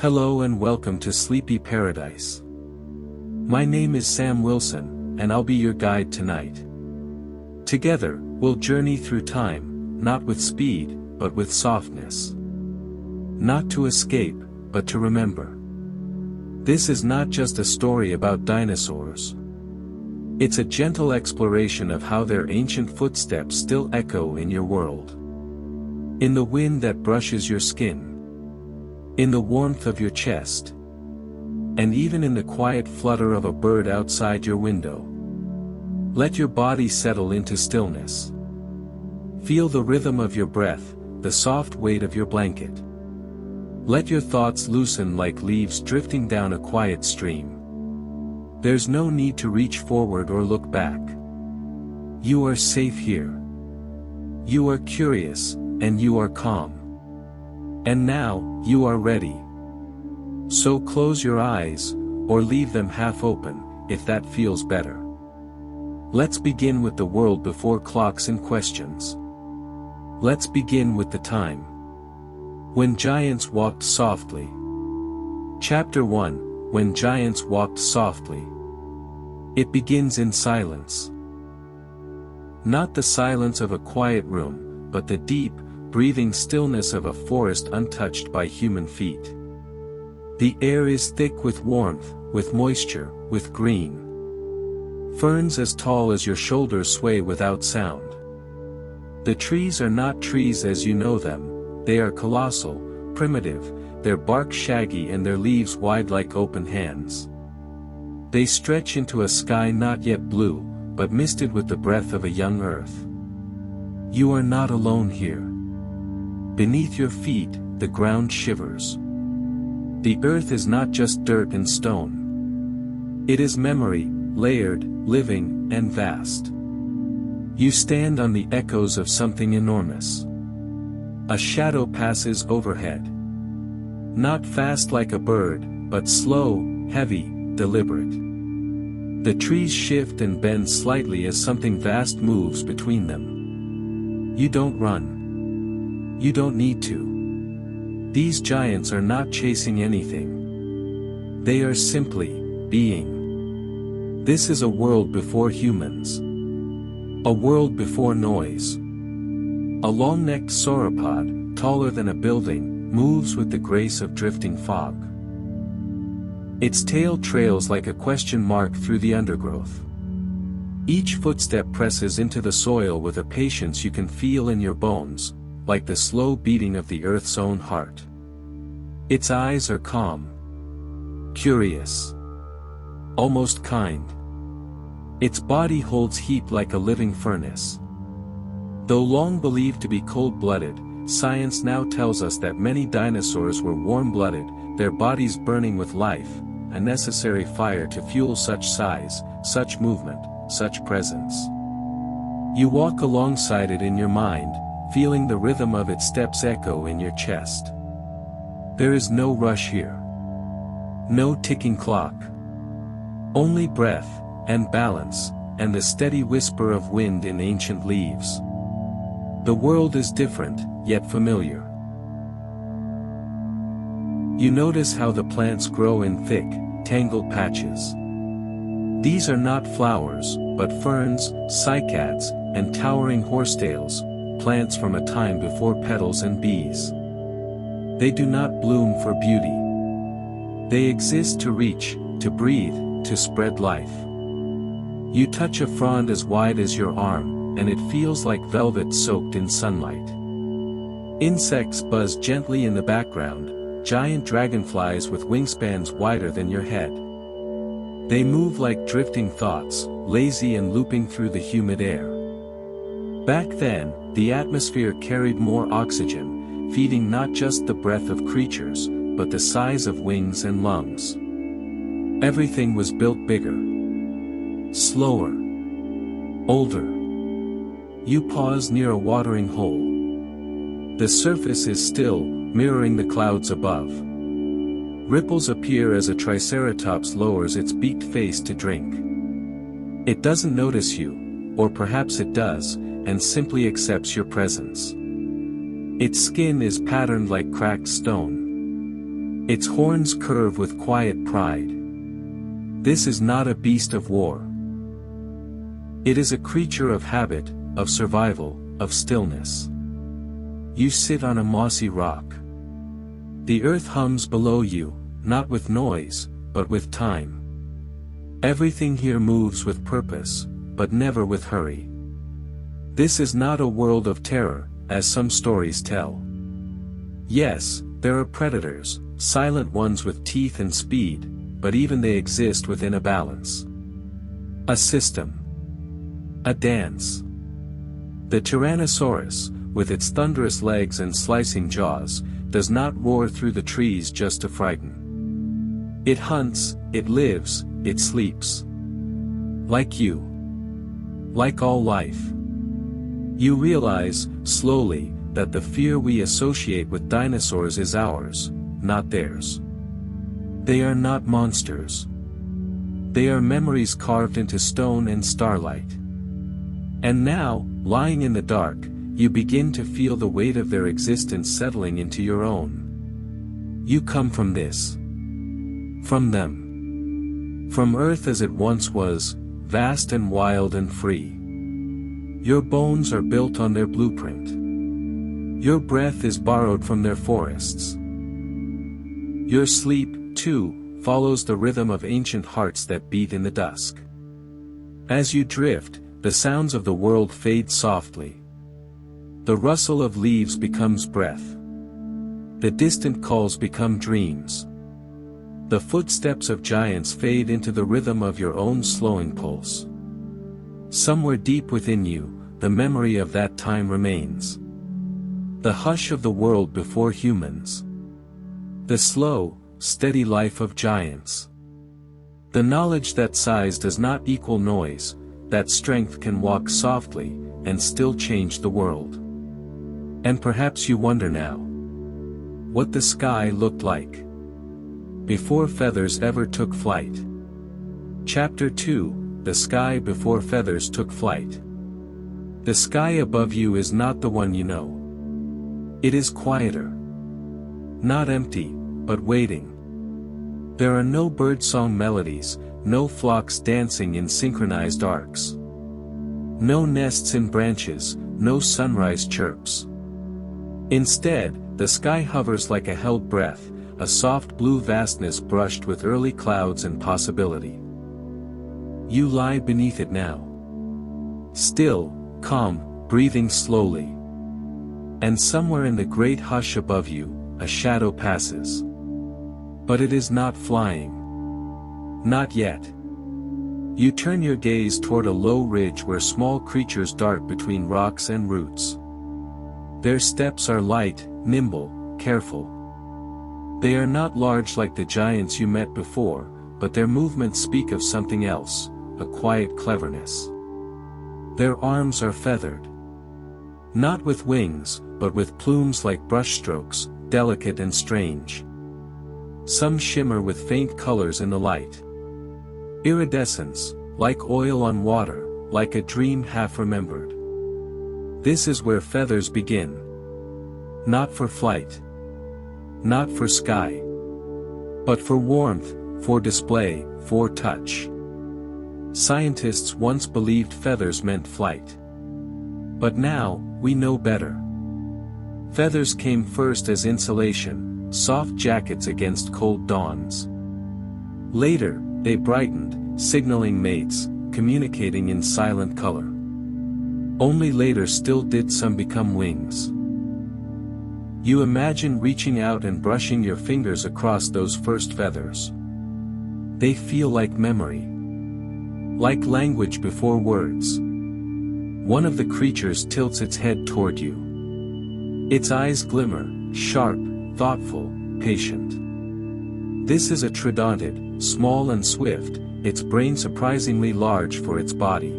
Hello and welcome to Sleepy Paradise. My name is Sam Wilson, and I'll be your guide tonight. Together, we'll journey through time, not with speed, but with softness. Not to escape, but to remember. This is not just a story about dinosaurs. It's a gentle exploration of how their ancient footsteps still echo in your world. In the wind that brushes your skin. In the warmth of your chest. And even in the quiet flutter of a bird outside your window. Let your body settle into stillness. Feel the rhythm of your breath, the soft weight of your blanket. Let your thoughts loosen like leaves drifting down a quiet stream. There's no need to reach forward or look back. You are safe here. You are curious, and you are calm. And now, you are ready. So close your eyes, or leave them half open, if that feels better. Let's begin with the world before clocks and questions. Let's begin with the time. When giants walked softly. Chapter 1, When Giants Walked Softly. It begins in silence. Not the silence of a quiet room, but the deep, breathing stillness of a forest untouched by human feet. The air is thick with warmth, with moisture, with green. Ferns as tall as your shoulders sway without sound. The trees are not trees as you know them, they are colossal, primitive, their bark shaggy and their leaves wide like open hands. They stretch into a sky not yet blue, but misted with the breath of a young earth. You are not alone here. Beneath your feet, the ground shivers. The earth is not just dirt and stone. It is memory, layered, living, and vast. You stand on the echoes of something enormous. A shadow passes overhead. Not fast like a bird, but slow, heavy, deliberate. The trees shift and bend slightly as something vast moves between them. You don't run. You don't need to. These giants are not chasing anything. They are simply being. This is a world before humans. A world before noise. A long-necked sauropod, taller than a building, moves with the grace of drifting fog. Its tail trails like a question mark through the undergrowth. Each footstep presses into the soil with a patience you can feel in your bones, like the slow beating of the earth's own heart. Its eyes are calm. Curious. Almost kind. Its body holds heat like a living furnace. Though long believed to be cold-blooded, science now tells us that many dinosaurs were warm-blooded, their bodies burning with life, a necessary fire to fuel such size, such movement, such presence. You walk alongside it in your mind, feeling the rhythm of its steps echo in your chest. There is no rush here. No ticking clock. Only breath, and balance, and the steady whisper of wind in ancient leaves. The world is different, yet familiar. You notice how the plants grow in thick, tangled patches. These are not flowers, but ferns, cycads, and towering horsetails, plants from a time before petals and bees. They do not bloom for beauty. They exist to reach, to breathe, to spread life. You touch a frond as wide as your arm, and it feels like velvet soaked in sunlight. Insects buzz gently in the background, giant dragonflies with wingspans wider than your head. They move like drifting thoughts, lazy and looping through the humid air. Back then, the atmosphere carried more oxygen, feeding not just the breath of creatures, but the size of wings and lungs. Everything was built bigger. Slower. Older. You pause near a watering hole. The surface is still, mirroring the clouds above. Ripples appear as a triceratops lowers its beaked face to drink. It doesn't notice you, or perhaps it does, and simply accepts your presence. Its skin is patterned like cracked stone. Its horns curve with quiet pride. This is not a beast of war. It is a creature of habit, of survival, of stillness. You sit on a mossy rock. The earth hums below you, not with noise, but with time. Everything here moves with purpose, but never with hurry. This is not a world of terror, as some stories tell. Yes, there are predators, silent ones with teeth and speed, but even they exist within a balance. A system. A dance. The Tyrannosaurus, with its thunderous legs and slicing jaws, does not roar through the trees just to frighten. It hunts, it lives, it sleeps. Like you. Like all life. You realize, slowly, that the fear we associate with dinosaurs is ours, not theirs. They are not monsters. They are memories carved into stone and starlight. And now, lying in the dark, you begin to feel the weight of their existence settling into your own. You come from this. From them. From Earth as it once was, vast and wild and free. Your bones are built on their blueprint. Your breath is borrowed from their forests. Your sleep, too, follows the rhythm of ancient hearts that beat in the dusk. As you drift, the sounds of the world fade softly. The rustle of leaves becomes breath. The distant calls become dreams. The footsteps of giants fade into the rhythm of your own slowing pulse. Somewhere deep within you, the memory of that time remains. The hush of the world before humans. The slow, steady life of giants. The knowledge that size does not equal noise, that strength can walk softly, and still change the world. And perhaps you wonder now, what the sky looked like before feathers ever took flight. Chapter 2, The Sky Before Feathers Took Flight. The sky above you is not the one you know. It is quieter. Not empty, but waiting. There are no birdsong melodies, no flocks dancing in synchronized arcs. No nests in branches, no sunrise chirps. Instead, the sky hovers like a held breath, a soft blue vastness brushed with early clouds and possibility. You lie beneath it now. Still, calm, breathing slowly. And somewhere in the great hush above you, a shadow passes. But it is not flying. Not yet. You turn your gaze toward a low ridge where small creatures dart between rocks and roots. Their steps are light, nimble, careful. They are not large like the giants you met before, but their movements speak of something else, a quiet cleverness. Their arms are feathered. Not with wings, but with plumes like brushstrokes, delicate and strange. Some shimmer with faint colors in the light. Iridescence, like oil on water, like a dream half remembered. This is where feathers begin. Not for flight. Not for sky. But for warmth, for display, for touch. Scientists once believed feathers meant flight. But now, we know better. Feathers came first as insulation, soft jackets against cold dawns. Later, they brightened, signaling mates, communicating in silent color. Only later still did some become wings. You imagine reaching out and brushing your fingers across those first feathers. They feel like memory. Like language before words. One of the creatures tilts its head toward you. Its eyes glimmer, sharp, thoughtful, patient. This is a troodontid, small and swift, its brain surprisingly large for its body.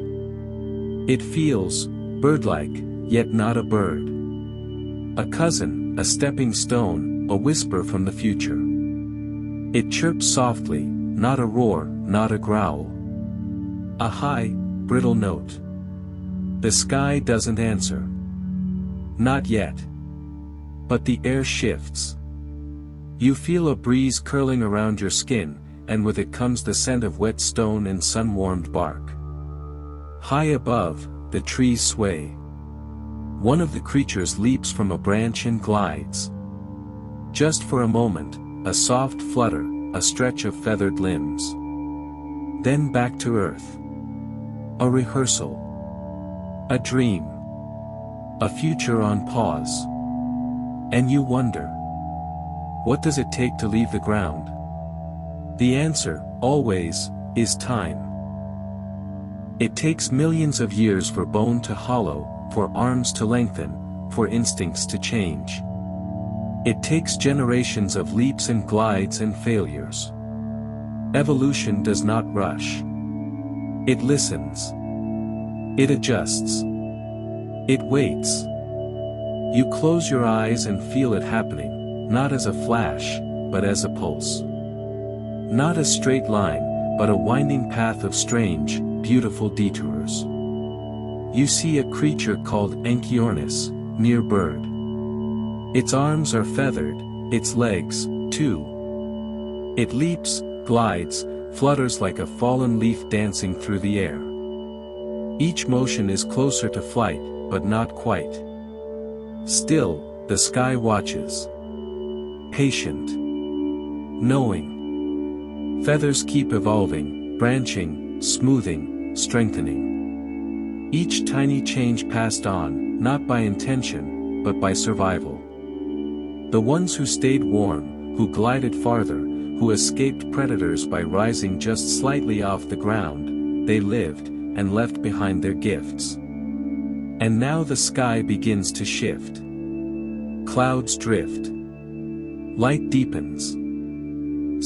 It feels bird-like, yet not a bird. A cousin, a stepping stone, a whisper from the future. It chirps softly, not a roar, not a growl. A high, brittle note. The sky doesn't answer. Not yet. But the air shifts. You feel a breeze curling around your skin, and with it comes the scent of wet stone and sun-warmed bark. High above, the trees sway. One of the creatures leaps from a branch and glides. Just for a moment, a soft flutter, a stretch of feathered limbs. Then back to earth. A rehearsal. A dream. A future on pause. And you wonder, what does it take to leave the ground? The answer, always, is time. It takes millions of years for bone to hollow, for arms to lengthen, for instincts to change. It takes generations of leaps and glides and failures. Evolution does not rush. It listens. It adjusts. It waits. You close your eyes and feel it happening, not as a flash, but as a pulse. Not a straight line, but a winding path of strange, beautiful detours. You see a creature called Enkiornis, near bird. Its arms are feathered, its legs, too. It leaps, glides, flutters like a fallen leaf dancing through the air. Each motion is closer to flight, but not quite. Still, the sky watches. Patient. Knowing. Feathers keep evolving, branching, smoothing, strengthening. Each tiny change passed on, not by intention, but by survival. The ones who stayed warm, who glided farther, who escaped predators by rising just slightly off the ground, they lived, and left behind their gifts. And now the sky begins to shift. Clouds drift. Light deepens.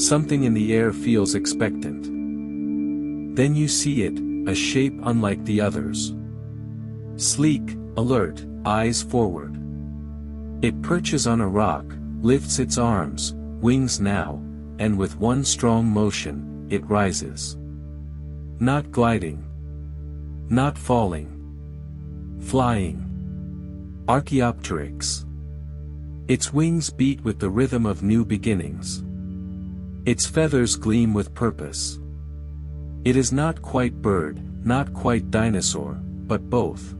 Something in the air feels expectant. Then you see it, a shape unlike the others. Sleek, alert, eyes forward. It perches on a rock, lifts its arms, wings now, and with one strong motion, it rises. Not gliding. Not falling. Flying. Archaeopteryx. Its wings beat with the rhythm of new beginnings. Its feathers gleam with purpose. It is not quite bird, not quite dinosaur, but both.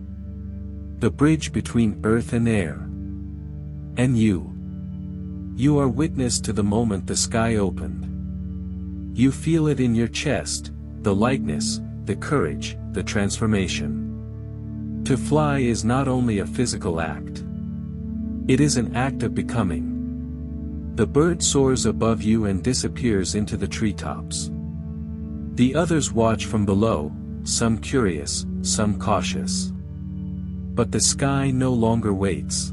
The bridge between earth and air. And you. You are witness to the moment the sky opened. You feel it in your chest, the lightness, the courage, the transformation. To fly is not only a physical act. It is an act of becoming. The bird soars above you and disappears into the treetops. The others watch from below, some curious, some cautious. But the sky no longer waits.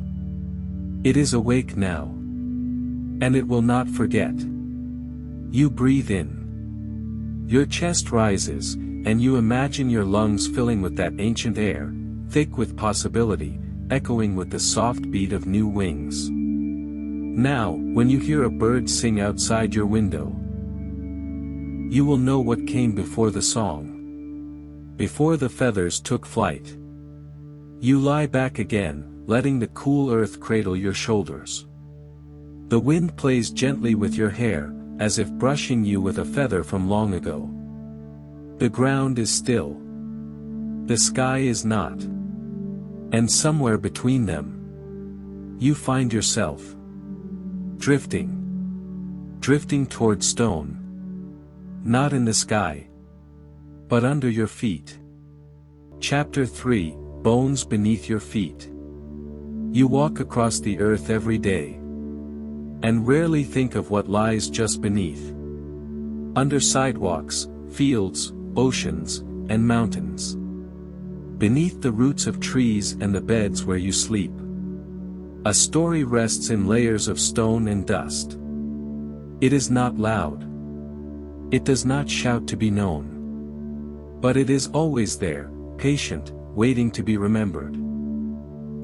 It is awake now. And it will not forget. You breathe in. Your chest rises, and you imagine your lungs filling with that ancient air, thick with possibility, echoing with the soft beat of new wings. Now, when you hear a bird sing outside your window, you will know what came before the song. Before the feathers took flight. You lie back again, letting the cool earth cradle your shoulders. The wind plays gently with your hair, as if brushing you with a feather from long ago. The ground is still. The sky is not. And somewhere between them, you find yourself drifting. Drifting toward stone. Not in the sky, but under your feet. Chapter 3, Bones Beneath Your Feet. You walk across the earth every day, and rarely think of what lies just beneath. Under sidewalks, fields, oceans, and mountains. Beneath the roots of trees and the beds where you sleep. A story rests in layers of stone and dust. It is not loud. It does not shout to be known. But it is always there, patient, waiting to be remembered.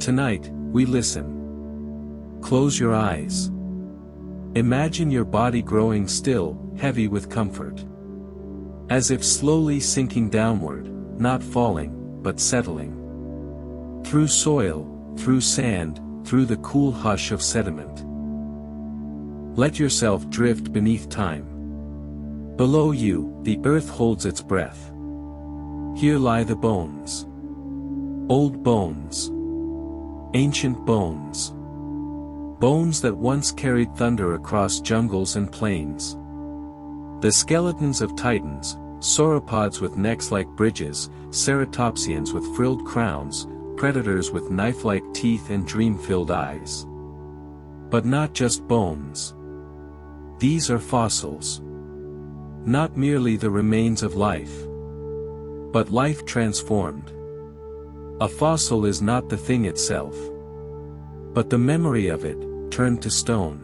Tonight, we listen. Close your eyes. Imagine your body growing still, heavy with comfort. As if slowly sinking downward, not falling, but settling. Through soil, through sand, through the cool hush of sediment. Let yourself drift beneath time. Below you, the earth holds its breath. Here lie the bones. Old bones. Ancient bones. Bones that once carried thunder across jungles and plains. The skeletons of titans, sauropods with necks like bridges, ceratopsians with frilled crowns, predators with knife-like teeth and dream-filled eyes. But not just bones. These are fossils. Not merely the remains of life, but life transformed. A fossil is not the thing itself, but the memory of it, turned to stone.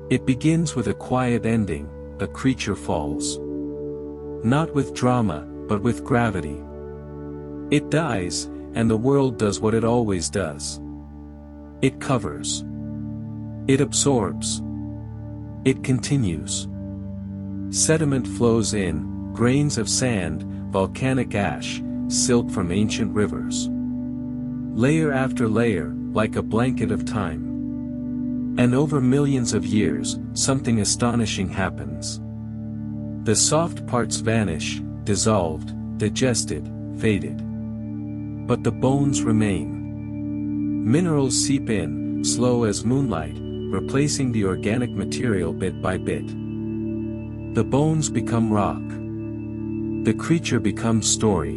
It begins with a quiet ending, a creature falls. Not with drama, but with gravity. It dies, and the world does what it always does. It covers. It absorbs. It continues. Sediment flows in, grains of sand, volcanic ash, silt from ancient rivers. Layer after layer, like a blanket of time. And over millions of years, something astonishing happens. The soft parts vanish, dissolved, digested, faded. But the bones remain. Minerals seep in, slow as moonlight, replacing the organic material bit by bit. The bones become rock. The creature becomes story.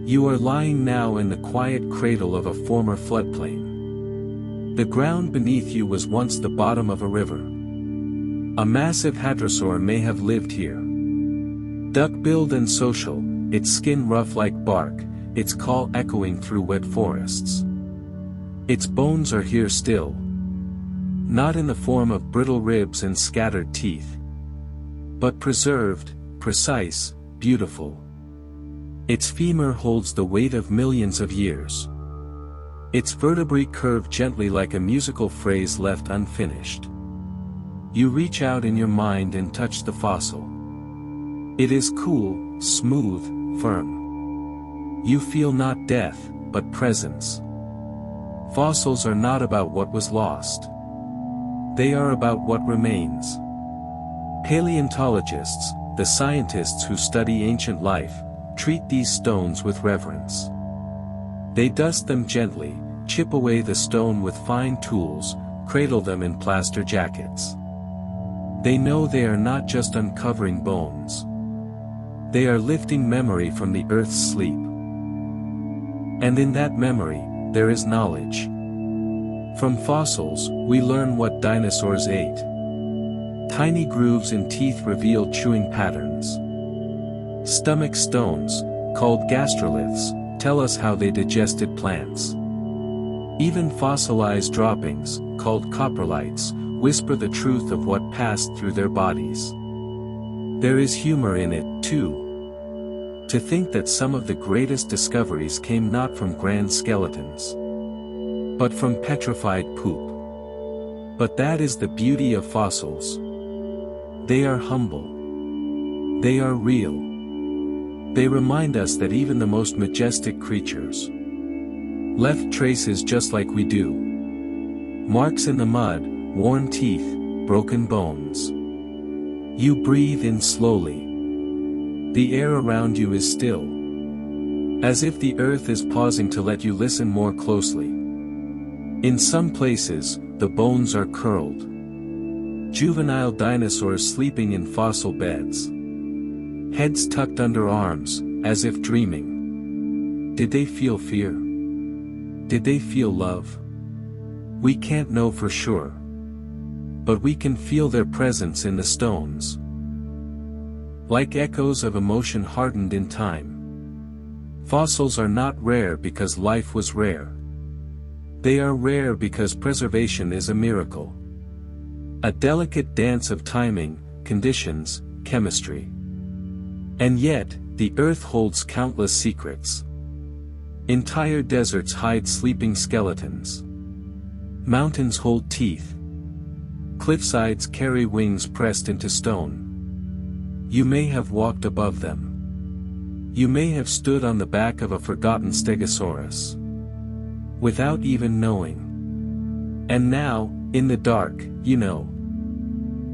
You are lying now in the quiet cradle of a former floodplain. The ground beneath you was once the bottom of a river. A massive hadrosaur may have lived here. Duck-billed and social, its skin rough like bark, its call echoing through wet forests. Its bones are here still. Not in the form of brittle ribs and scattered teeth, but preserved, precise, beautiful. Its femur holds the weight of millions of years. Its vertebrae curve gently like a musical phrase left unfinished. You reach out in your mind and touch the fossil. It is cool, smooth, firm. You feel not death, but presence. Fossils are not about what was lost. They are about what remains. Paleontologists, the scientists who study ancient life, treat these stones with reverence. They dust them gently, chip away the stone with fine tools, cradle them in plaster jackets. They know they are not just uncovering bones. They are lifting memory from the earth's sleep. And in that memory, there is knowledge. From fossils, we learn what dinosaurs ate. Tiny grooves in teeth reveal chewing patterns. Stomach stones, called gastroliths, tell us how they digested plants. Even fossilized droppings, called coprolites, whisper the truth of what passed through their bodies. There is humor in it, too. To think that some of the greatest discoveries came not from grand skeletons, but from petrified poop. But that is the beauty of fossils. They are humble. They are real. They remind us that even the most majestic creatures left traces just like we do. Marks in the mud, worn teeth, broken bones. You breathe in slowly. The air around you is still, as if the earth is pausing to let you listen more closely. In some places, the bones are curled. Juvenile dinosaurs sleeping in fossil beds. Heads tucked under arms, as if dreaming. Did they feel fear? Did they feel love? We can't know for sure. But we can feel their presence in the stones. Like echoes of emotion hardened in time. Fossils are not rare because life was rare. They are rare because preservation is a miracle. A delicate dance of timing, conditions, chemistry. And yet, the earth holds countless secrets. Entire deserts hide sleeping skeletons. Mountains hold teeth. Cliffsides carry wings pressed into stone. You may have walked above them. You may have stood on the back of a forgotten stegosaurus, without even knowing. And now, in the dark, you know.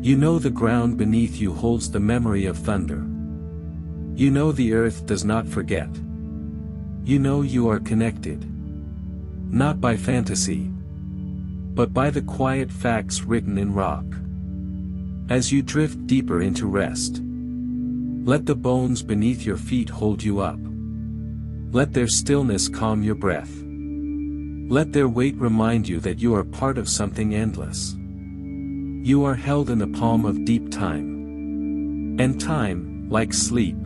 You know the ground beneath you holds the memory of thunder. You know the earth does not forget. You know you are connected. Not by fantasy, but by the quiet facts written in rock. As you drift deeper into rest, let the bones beneath your feet hold you up. Let their stillness calm your breath. Let their weight remind you that you are part of something endless. You are held in the palm of deep time. And time, like sleep,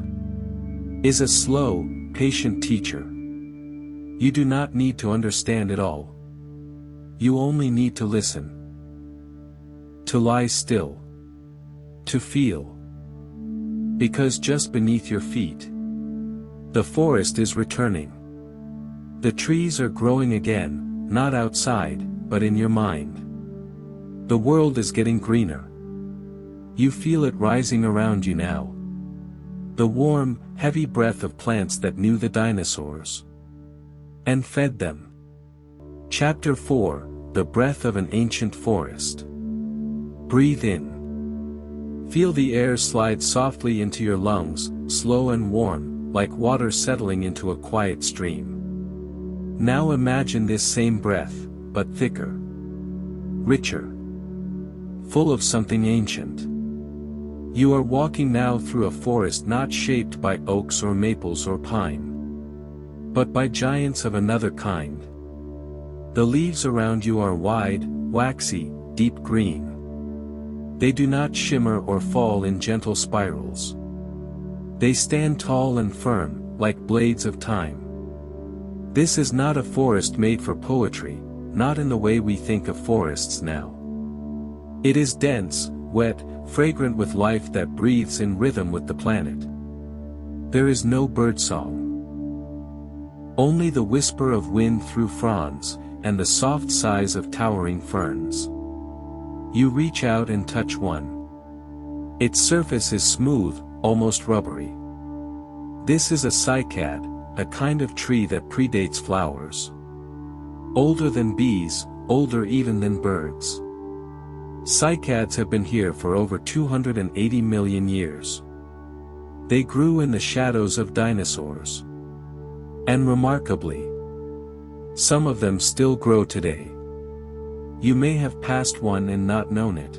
is a slow, patient teacher. You do not need to understand it all. You only need to listen. To lie still. To feel. Because just beneath your feet, the forest is returning. The trees are growing again, not outside, but in your mind. The world is getting greener. You feel it rising around you now. The warm, heavy breath of plants that knew the dinosaurs and fed them. Chapter 4: The Breath of an Ancient Forest. Breathe in. Feel the air slide softly into your lungs, slow and warm, like water settling into a quiet stream. Now imagine this same breath, but thicker, richer, full of something ancient. You are walking now through a forest not shaped by oaks or maples or pine, but by giants of another kind. The leaves around you are wide, waxy, deep green. They do not shimmer or fall in gentle spirals. They stand tall and firm, like blades of time. This is not a forest made for poetry, not in the way we think of forests now. It is dense, wet, fragrant with life that breathes in rhythm with the planet. There is no birdsong. Only the whisper of wind through fronds, and the soft sighs of towering ferns. You reach out and touch one. Its surface is smooth, almost rubbery. This is a cycad, a kind of tree that predates flowers. Older than bees, older even than birds. Cycads have been here for over 280 million years. They grew in the shadows of dinosaurs. And remarkably, some of them still grow today. You may have passed one and not known it.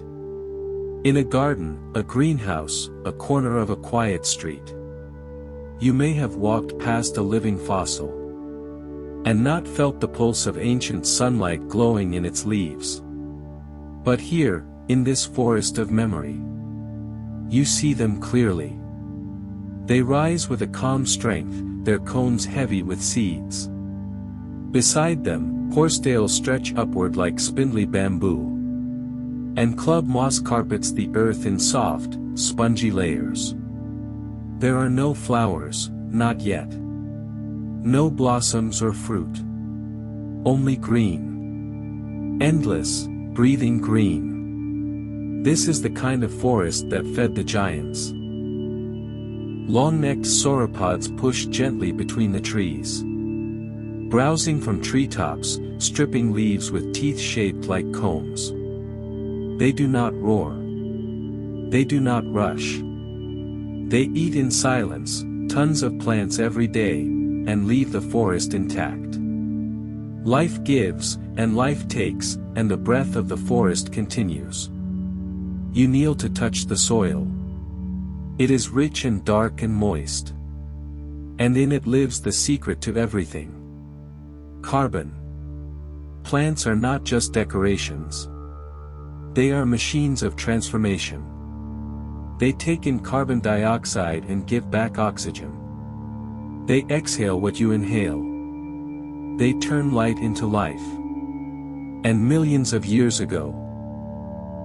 In a garden, a greenhouse, a corner of a quiet street. You may have walked past a living fossil and not felt the pulse of ancient sunlight glowing in its leaves. But here, in this forest of memory, you see them clearly. They rise with a calm strength, their cones heavy with seeds. Beside them, horsetails stretch upward like spindly bamboo, and club moss carpets the earth in soft, spongy layers. There are no flowers, not yet. No blossoms or fruit. Only green. Endless, breathing green. This is the kind of forest that fed the giants. Long-necked sauropods push gently between the trees, browsing from treetops, stripping leaves with teeth shaped like combs. They do not roar. They do not rush. They eat in silence, tons of plants every day, and leave the forest intact. Life gives, and life takes, and the breath of the forest continues. You kneel to touch the soil. It is rich and dark and moist. And in it lives the secret to everything. Carbon. Plants are not just decorations. They are machines of transformation. They take in carbon dioxide and give back oxygen. They exhale what you inhale. They turn light into life. And millions of years ago,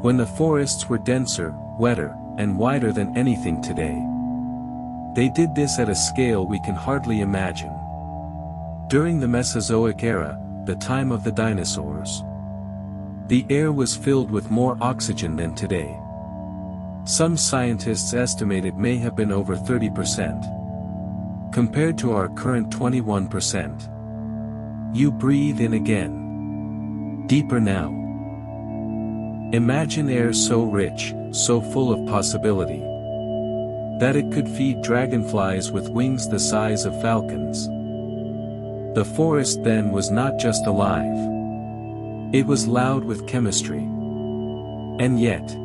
when the forests were denser, wetter, and wider than anything today, they did this at a scale we can hardly imagine. During the Mesozoic era, the time of the dinosaurs, the air was filled with more oxygen than today. Some scientists estimate it may have been over 30%, compared to our current 21%. You breathe in again. Deeper now. Imagine air so rich, so full of possibility, that it could feed dragonflies with wings the size of falcons. The forest then was not just alive. It was loud with chemistry. And yet,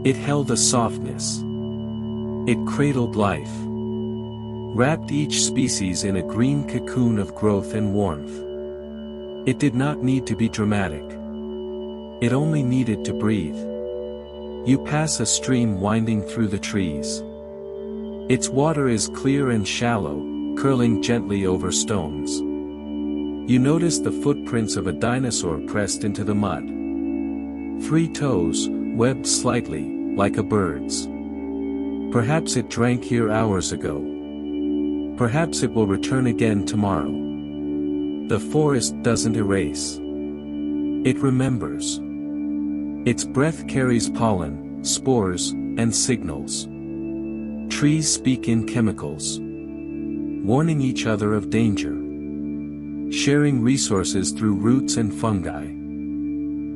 it held a softness. It cradled life, wrapped each species in a green cocoon of growth and warmth. It did not need to be dramatic. It only needed to breathe. You pass a stream winding through the trees. Its water is clear and shallow, curling gently over stones. You notice the footprints of a dinosaur pressed into the mud. 3 toes, webbed slightly, like a bird's. Perhaps it drank here hours ago. Perhaps it will return again tomorrow. The forest doesn't erase. It remembers. Its breath carries pollen, spores, and signals. Trees speak in chemicals, warning each other of danger, sharing resources through roots and fungi.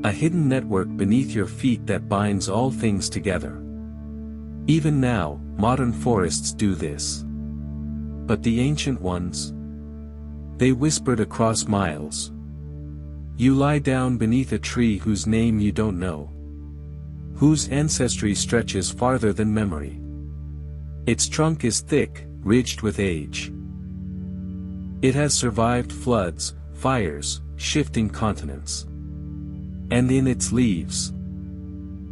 A hidden network beneath your feet that binds all things together. Even now, modern forests do this. But the ancient ones? They whispered across miles. You lie down beneath a tree whose name you don't know, whose ancestry stretches farther than memory. Its trunk is thick, ridged with age. It has survived floods, fires, shifting continents. And in its leaves,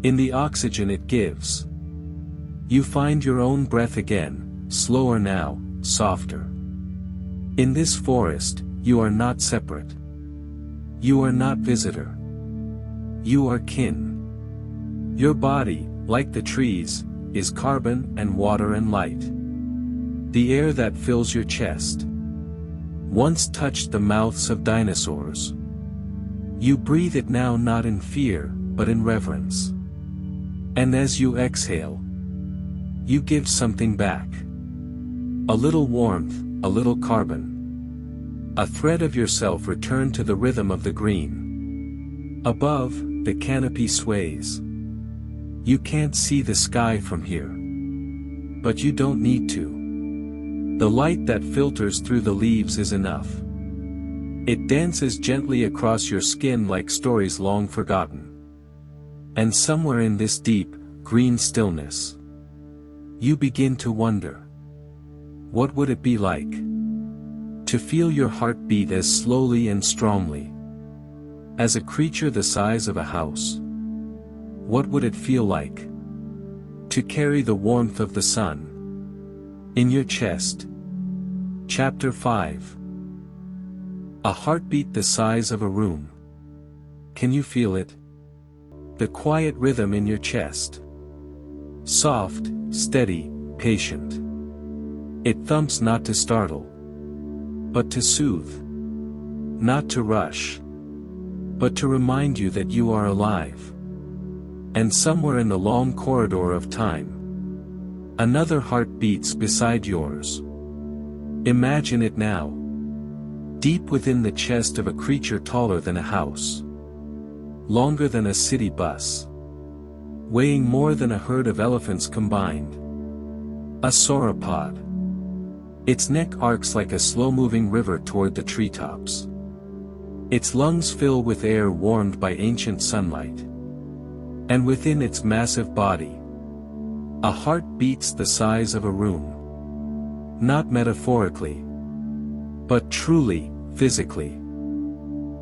in the oxygen it gives, you find your own breath again, slower now, softer. In this forest, you are not separate. You are not visitor. You are kin. Your body, like the trees, is carbon and water and light. The air that fills your chest once touched the mouths of dinosaurs. You breathe it now not in fear, but in reverence. And as you exhale, you give something back. A little warmth, a little carbon. A thread of yourself returned to the rhythm of the green. Above, the canopy sways. You can't see the sky from here. But you don't need to. The light that filters through the leaves is enough. It dances gently across your skin like stories long forgotten. And somewhere in this deep, green stillness, you begin to wonder. What would it be like to feel your heart beat as slowly and strongly as a creature the size of a house? What would it feel like to carry the warmth of the sun in your chest? Chapter 5. A heartbeat the size of a room. Can you feel it? The quiet rhythm in your chest. Soft, steady, patient. It thumps not to startle, but to soothe. Not to rush, but to remind you that you are alive. And somewhere in the long corridor of time, another heart beats beside yours. Imagine it now. Deep within the chest of a creature taller than a house. Longer than a city bus. Weighing more than a herd of elephants combined. A sauropod. Its neck arcs like a slow-moving river toward the treetops. Its lungs fill with air warmed by ancient sunlight. And within its massive body, a heart beats the size of a room. Not metaphorically, but truly, physically.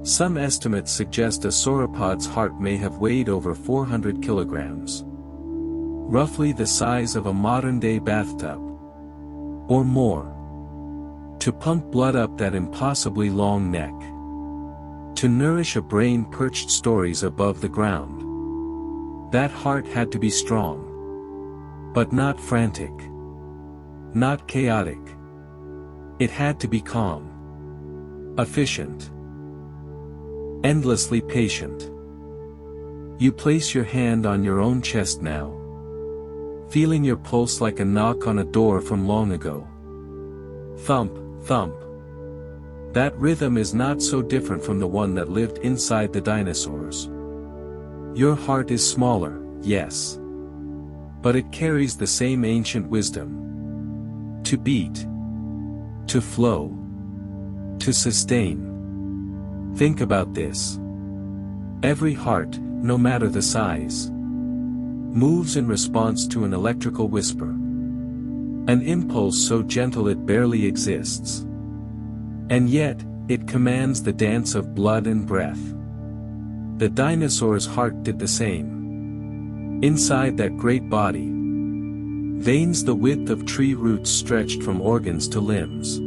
Some estimates suggest a sauropod's heart may have weighed over 400 kilograms. Roughly the size of a modern-day bathtub. Or more. To pump blood up that impossibly long neck. To nourish a brain perched stories above the ground. That heart had to be strong. But not frantic. Not chaotic. It had to be calm. Efficient. Endlessly patient. You place your hand on your own chest now. Feeling your pulse like a knock on a door from long ago. Thump, thump. That rhythm is not so different from the one that lived inside the dinosaurs. Your heart is smaller, yes. But it carries the same ancient wisdom. To beat. To flow. To sustain. Think about this. Every heart, no matter the size, moves in response to an electrical whisper. An impulse so gentle it barely exists. And yet, it commands the dance of blood and breath. The dinosaur's heart did the same. Inside that great body, veins the width of tree roots stretched from organs to limbs.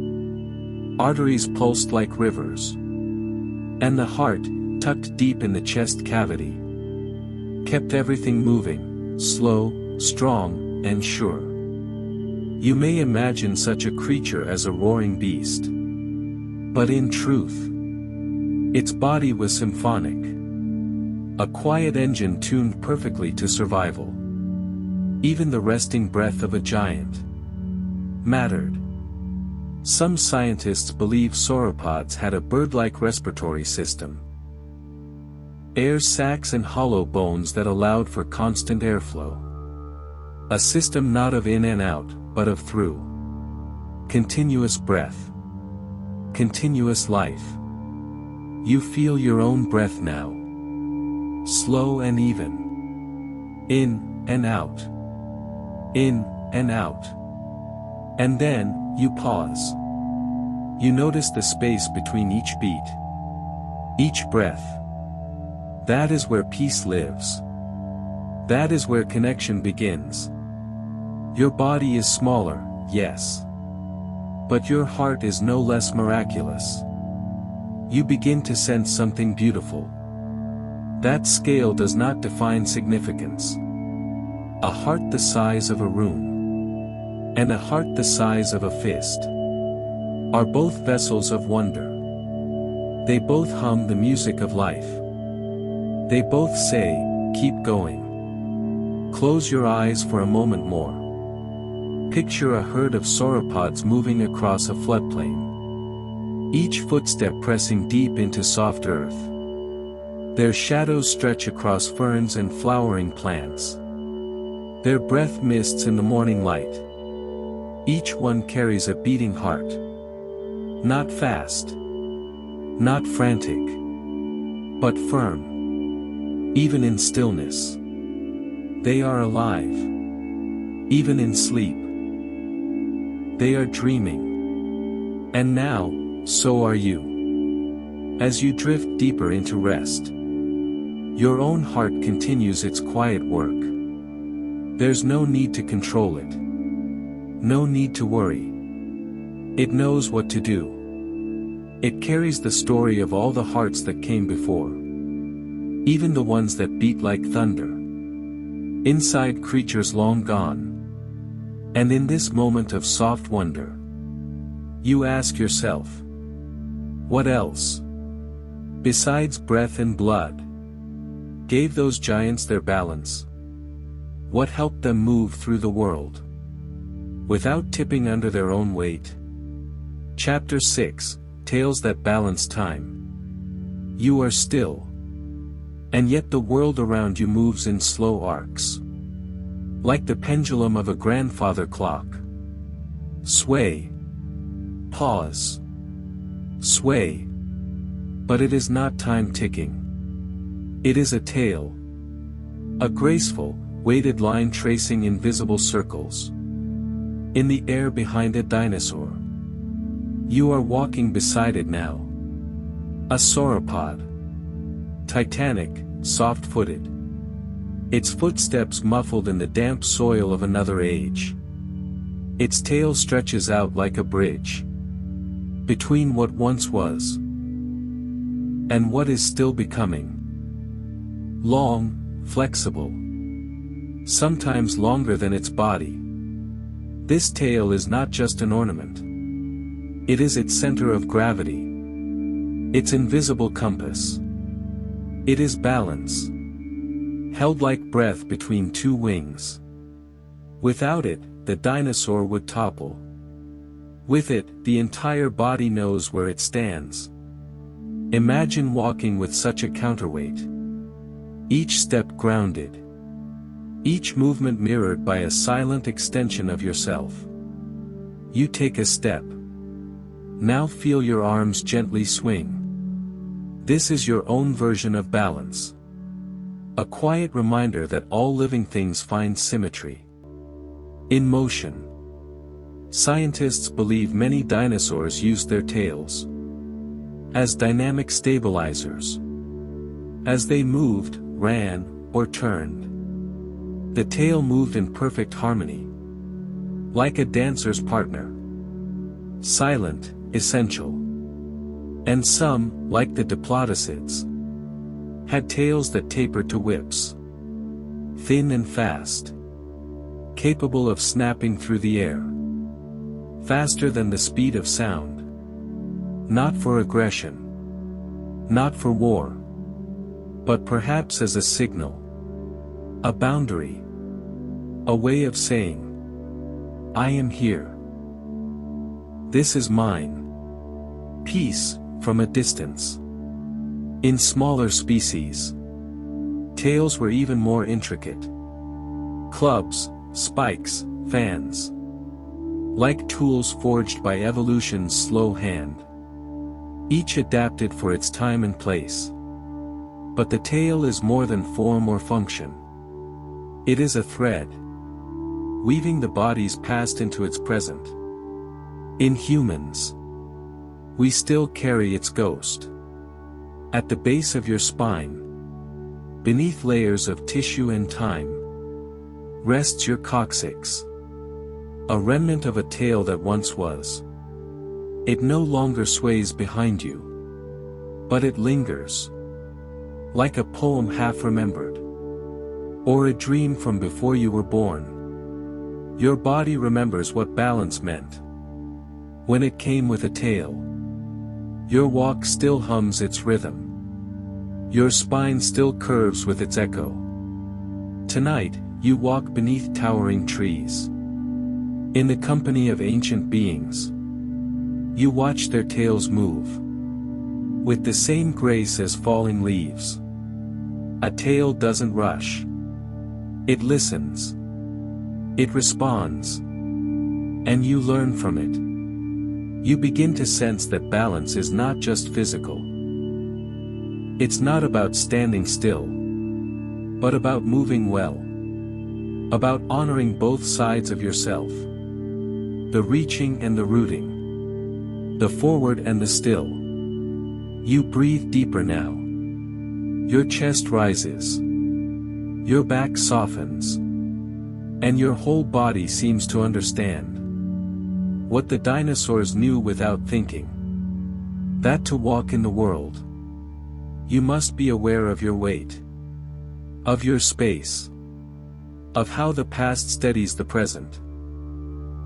Arteries pulsed like rivers. And the heart, tucked deep in the chest cavity, kept everything moving, slow, strong, and sure. You may imagine such a creature as a roaring beast. But in truth, its body was symphonic. A quiet engine tuned perfectly to survival. Even the resting breath of a giant mattered. Some scientists believe sauropods had a bird-like respiratory system. Air sacs and hollow bones that allowed for constant airflow. A system not of in and out, but of through. Continuous breath. Continuous life. You feel your own breath now. Slow and even. In and out. In and out. And then, you pause. You notice the space between each beat. Each breath. That is where peace lives. That is where connection begins. Your body is smaller, yes. But your heart is no less miraculous. You begin to sense something beautiful. That scale does not define significance. A heart the size of a room, and a heart the size of a fist, are both vessels of wonder. They both hum the music of life. They both say, keep going. Close your eyes for a moment more. Picture a herd of sauropods moving across a floodplain. Each footstep pressing deep into soft earth. Their shadows stretch across ferns and flowering plants. Their breath mists in the morning light. Each one carries a beating heart. Not fast. Not frantic. But firm. Even in stillness. They are alive. Even in sleep. They are dreaming. And now, so are you. As you drift deeper into rest, your own heart continues its quiet work. There's no need to control it. No need to worry. It knows what to do. It carries the story of all the hearts that came before. Even the ones that beat like thunder. Inside creatures long gone. And in this moment of soft wonder, you ask yourself, what else, besides breath and blood, gave those giants their balance? What helped them move through the world without tipping under their own weight? Chapter 6, Tales that Balance Time. You are still. And yet the world around you moves in slow arcs. Like the pendulum of a grandfather clock. Sway. Pause. Sway. But it is not time ticking. It is a tale. A graceful, weighted line tracing invisible circles. In the air behind a dinosaur. You are walking beside it now. A sauropod. Titanic, soft-footed. Its footsteps muffled in the damp soil of another age. Its tail stretches out like a bridge. Between what once was and what is still becoming. Long, flexible. Sometimes longer than its body. This tail is not just an ornament. It is its center of gravity. Its invisible compass. It is balance. Held like breath between two wings. Without it, the dinosaur would topple. With it, the entire body knows where it stands. Imagine walking with such a counterweight. each step grounded, each movement mirrored by a silent extension of yourself. You take a step. Now feel your arms gently swing. This is your own version of balance. A quiet reminder that all living things find symmetry in motion. Scientists believe many dinosaurs used their tails as dynamic stabilizers. As they moved, ran, or turned, the tail moved in perfect harmony, like a dancer's partner. Silent, essential. And some, like the diplodocids, had tails that tapered to whips. Thin and fast. Capable of snapping through the air. Faster than the speed of sound. Not for aggression. Not for war. But perhaps as a signal. A boundary. A way of saying, I am here. This is mine. Peace, from a distance. In smaller species, tails were even more intricate. Clubs, spikes, fans. Like tools forged by evolution's slow hand. Each adapted for its time and place. But the tail is more than form or function. It is a thread, weaving the body's past into its present. In humans, we still carry its ghost. At the base of your spine, beneath layers of tissue and time, rests your coccyx. A remnant of a tail that once was. It no longer sways behind you, but it lingers. Like a poem half remembered. Or a dream from before you were born. Your body remembers what balance meant. When it came with a tail. Your walk still hums its rhythm. Your spine still curves with its echo. Tonight, you walk beneath towering trees. In the company of ancient beings. You watch their tails move. With the same grace as falling leaves. A tail doesn't rush. It listens. It responds. And you learn from it. You begin to sense that balance is not just physical. It's not about standing still. But about moving well. About honoring both sides of yourself. The reaching and the rooting. The forward and the still. You breathe deeper now. Your chest rises. Your back softens. And your whole body seems to understand. What the dinosaurs knew without thinking. That to walk in the world, you must be aware of your weight. Of your space. Of how the past steadies the present.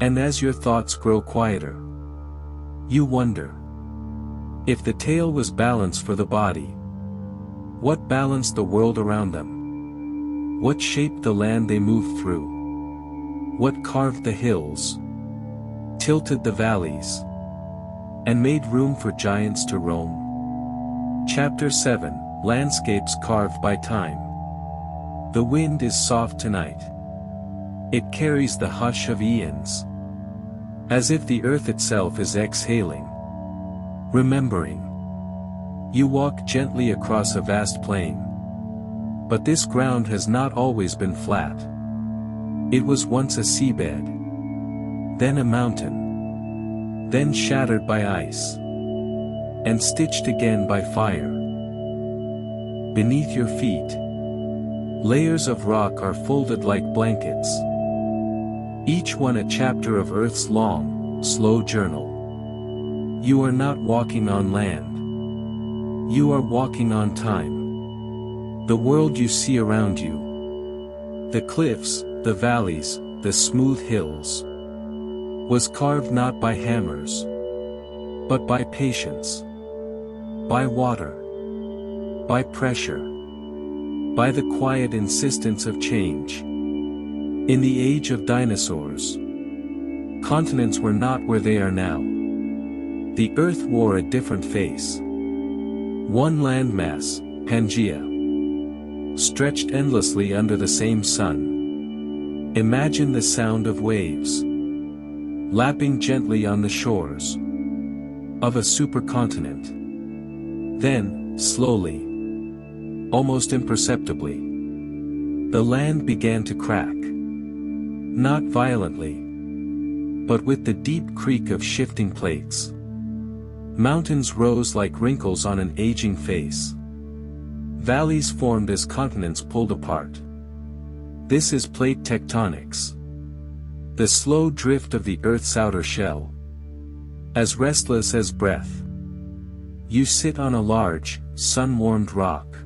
And as your thoughts grow quieter, you wonder. If the tail was balance for the body, what balanced the world around them? What shaped the land they moved through? What carved the hills? Tilted the valleys? And made room for giants to roam? Chapter 7, Landscapes Carved by Time. The wind is soft tonight. It carries the hush of eons. As if the earth itself is exhaling. Remembering. You walk gently across a vast plain. But this ground has not always been flat. It was once a seabed. Then a mountain. Then shattered by ice. And stitched again by fire. Beneath your feet, layers of rock are folded like blankets. Each one a chapter of Earth's long, slow journal. You are not walking on land. You are walking on time. The world you see around you. The cliffs, the valleys, the smooth hills. Was carved not by hammers. But by patience. By water. By pressure. By the quiet insistence of change. In the age of dinosaurs, continents were not where they are now. The earth wore a different face. One landmass, Pangaea. stretched endlessly under the same sun. Imagine the sound of waves lapping gently on the shores of a supercontinent. Then, slowly, almost imperceptibly, the land began to crack. Not violently, but with the deep creak of shifting plates. Mountains rose like wrinkles on an aging face. Valleys formed as continents pulled apart. This is plate tectonics. The slow drift of the Earth's outer shell. As restless as breath. You sit on a large, sun-warmed rock,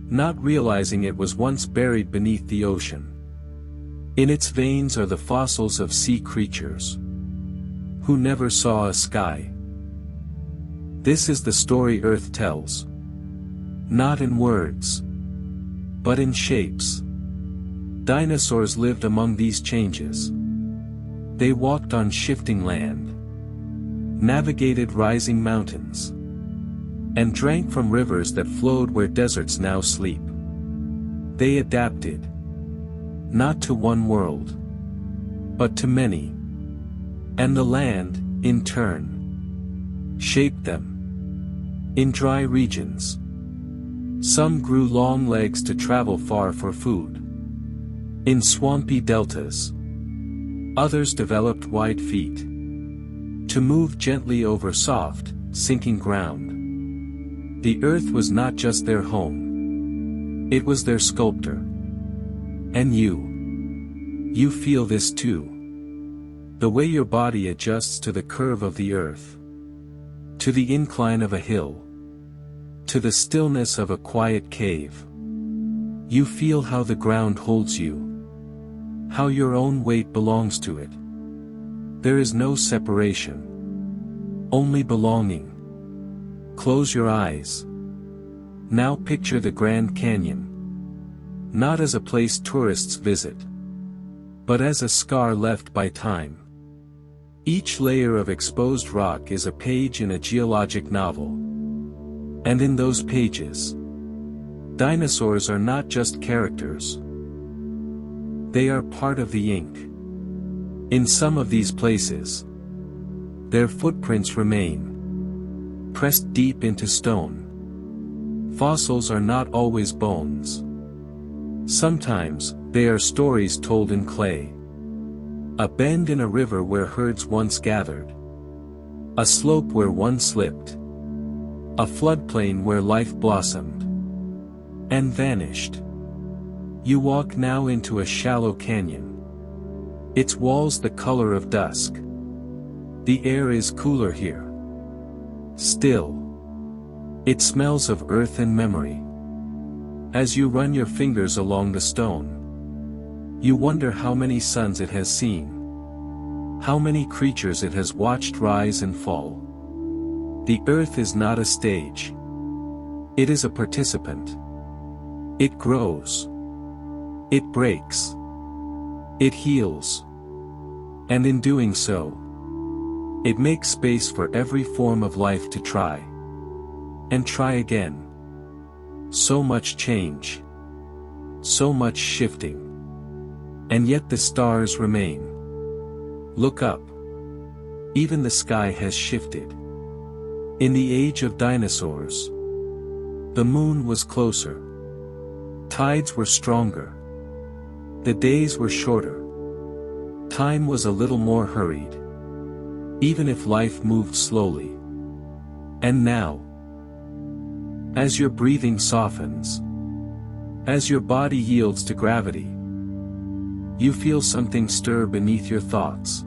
not realizing it was once buried beneath the ocean. In its veins are the fossils of sea creatures who never saw a sky. This is the story Earth tells. Not in words, but in shapes. Dinosaurs lived among these changes. They walked on shifting land, navigated rising mountains, and drank from rivers that flowed where deserts now sleep. They adapted, not to one world, but to many. And the land, in turn, shaped them. In dry regions, some grew long legs to travel far for food. In swampy deltas, others developed wide feet to move gently over soft, sinking ground. The earth was not just their home. It was their sculptor. And you feel this too. The way your body adjusts to the curve of the earth, to the incline of a hill, to the stillness of a quiet cave. You feel how the ground holds you, how your own weight belongs to it. There is no separation, only belonging. Close your eyes. Now picture the Grand Canyon, not as a place tourists visit, but as a scar left by time. Each layer of exposed rock is a page in a geologic novel. And in those pages, dinosaurs are not just characters. They are part of the ink. In some of these places, their footprints remain, pressed deep into stone. Fossils are not always bones. Sometimes, they are stories told in clay. A bend in a river where herds once gathered. A slope where one slipped. A floodplain where life blossomed and vanished. You walk now into a shallow canyon. Its walls the color of dusk. The air is cooler here. Still. It smells of earth and memory. As you run your fingers along the stone, you wonder how many suns it has seen. How many creatures it has watched rise and fall. The earth is not a stage. It is a participant. It grows. It breaks. It heals. And in doing so, it makes space for every form of life to try. And try again. So much change. So much shifting. And yet the stars remain. Look up. Even the sky has shifted. In the age of dinosaurs, the moon was closer. Tides were stronger. The days were shorter. Time was a little more hurried. Even if life moved slowly. And now, as your breathing softens, as your body yields to gravity, you feel something stir beneath your thoughts.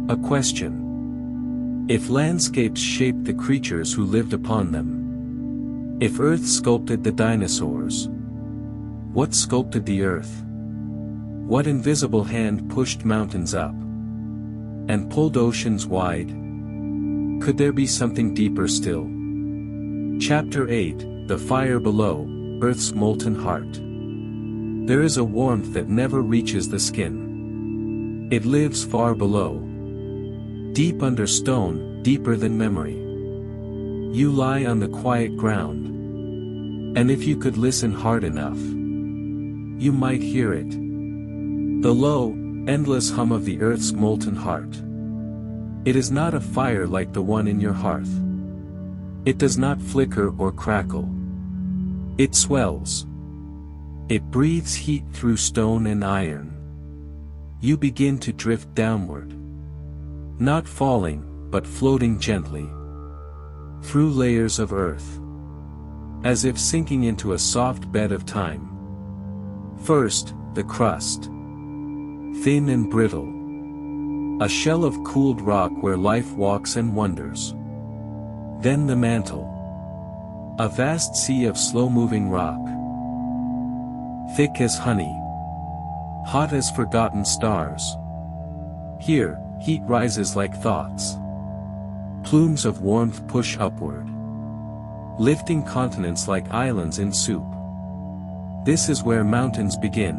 A question. If landscapes shaped the creatures who lived upon them, if Earth sculpted the dinosaurs, what sculpted the Earth? What invisible hand pushed mountains up and pulled oceans wide? Could there be something deeper still? Chapter 8, The Fire Below, Earth's Molten Heart. There is a warmth that never reaches the skin. It lives far below. Deep under stone, deeper than memory. You lie on the quiet ground, And if you could listen hard enough, you might hear it. The low, endless hum of the earth's molten heart. It is not a fire like the one in your hearth. It does not flicker or crackle. It swells. It breathes heat through stone and iron. You begin to drift downward. Not falling, but floating gently. Through layers of earth. As if sinking into a soft bed of time. First, the crust. Thin and brittle. A shell of cooled rock where life walks and wonders. Then the mantle. A vast sea of slow-moving rock. Thick as honey. Hot as forgotten stars. Here, heat rises like thoughts. Plumes of warmth push upward. Lifting continents like islands in soup. This is where mountains begin.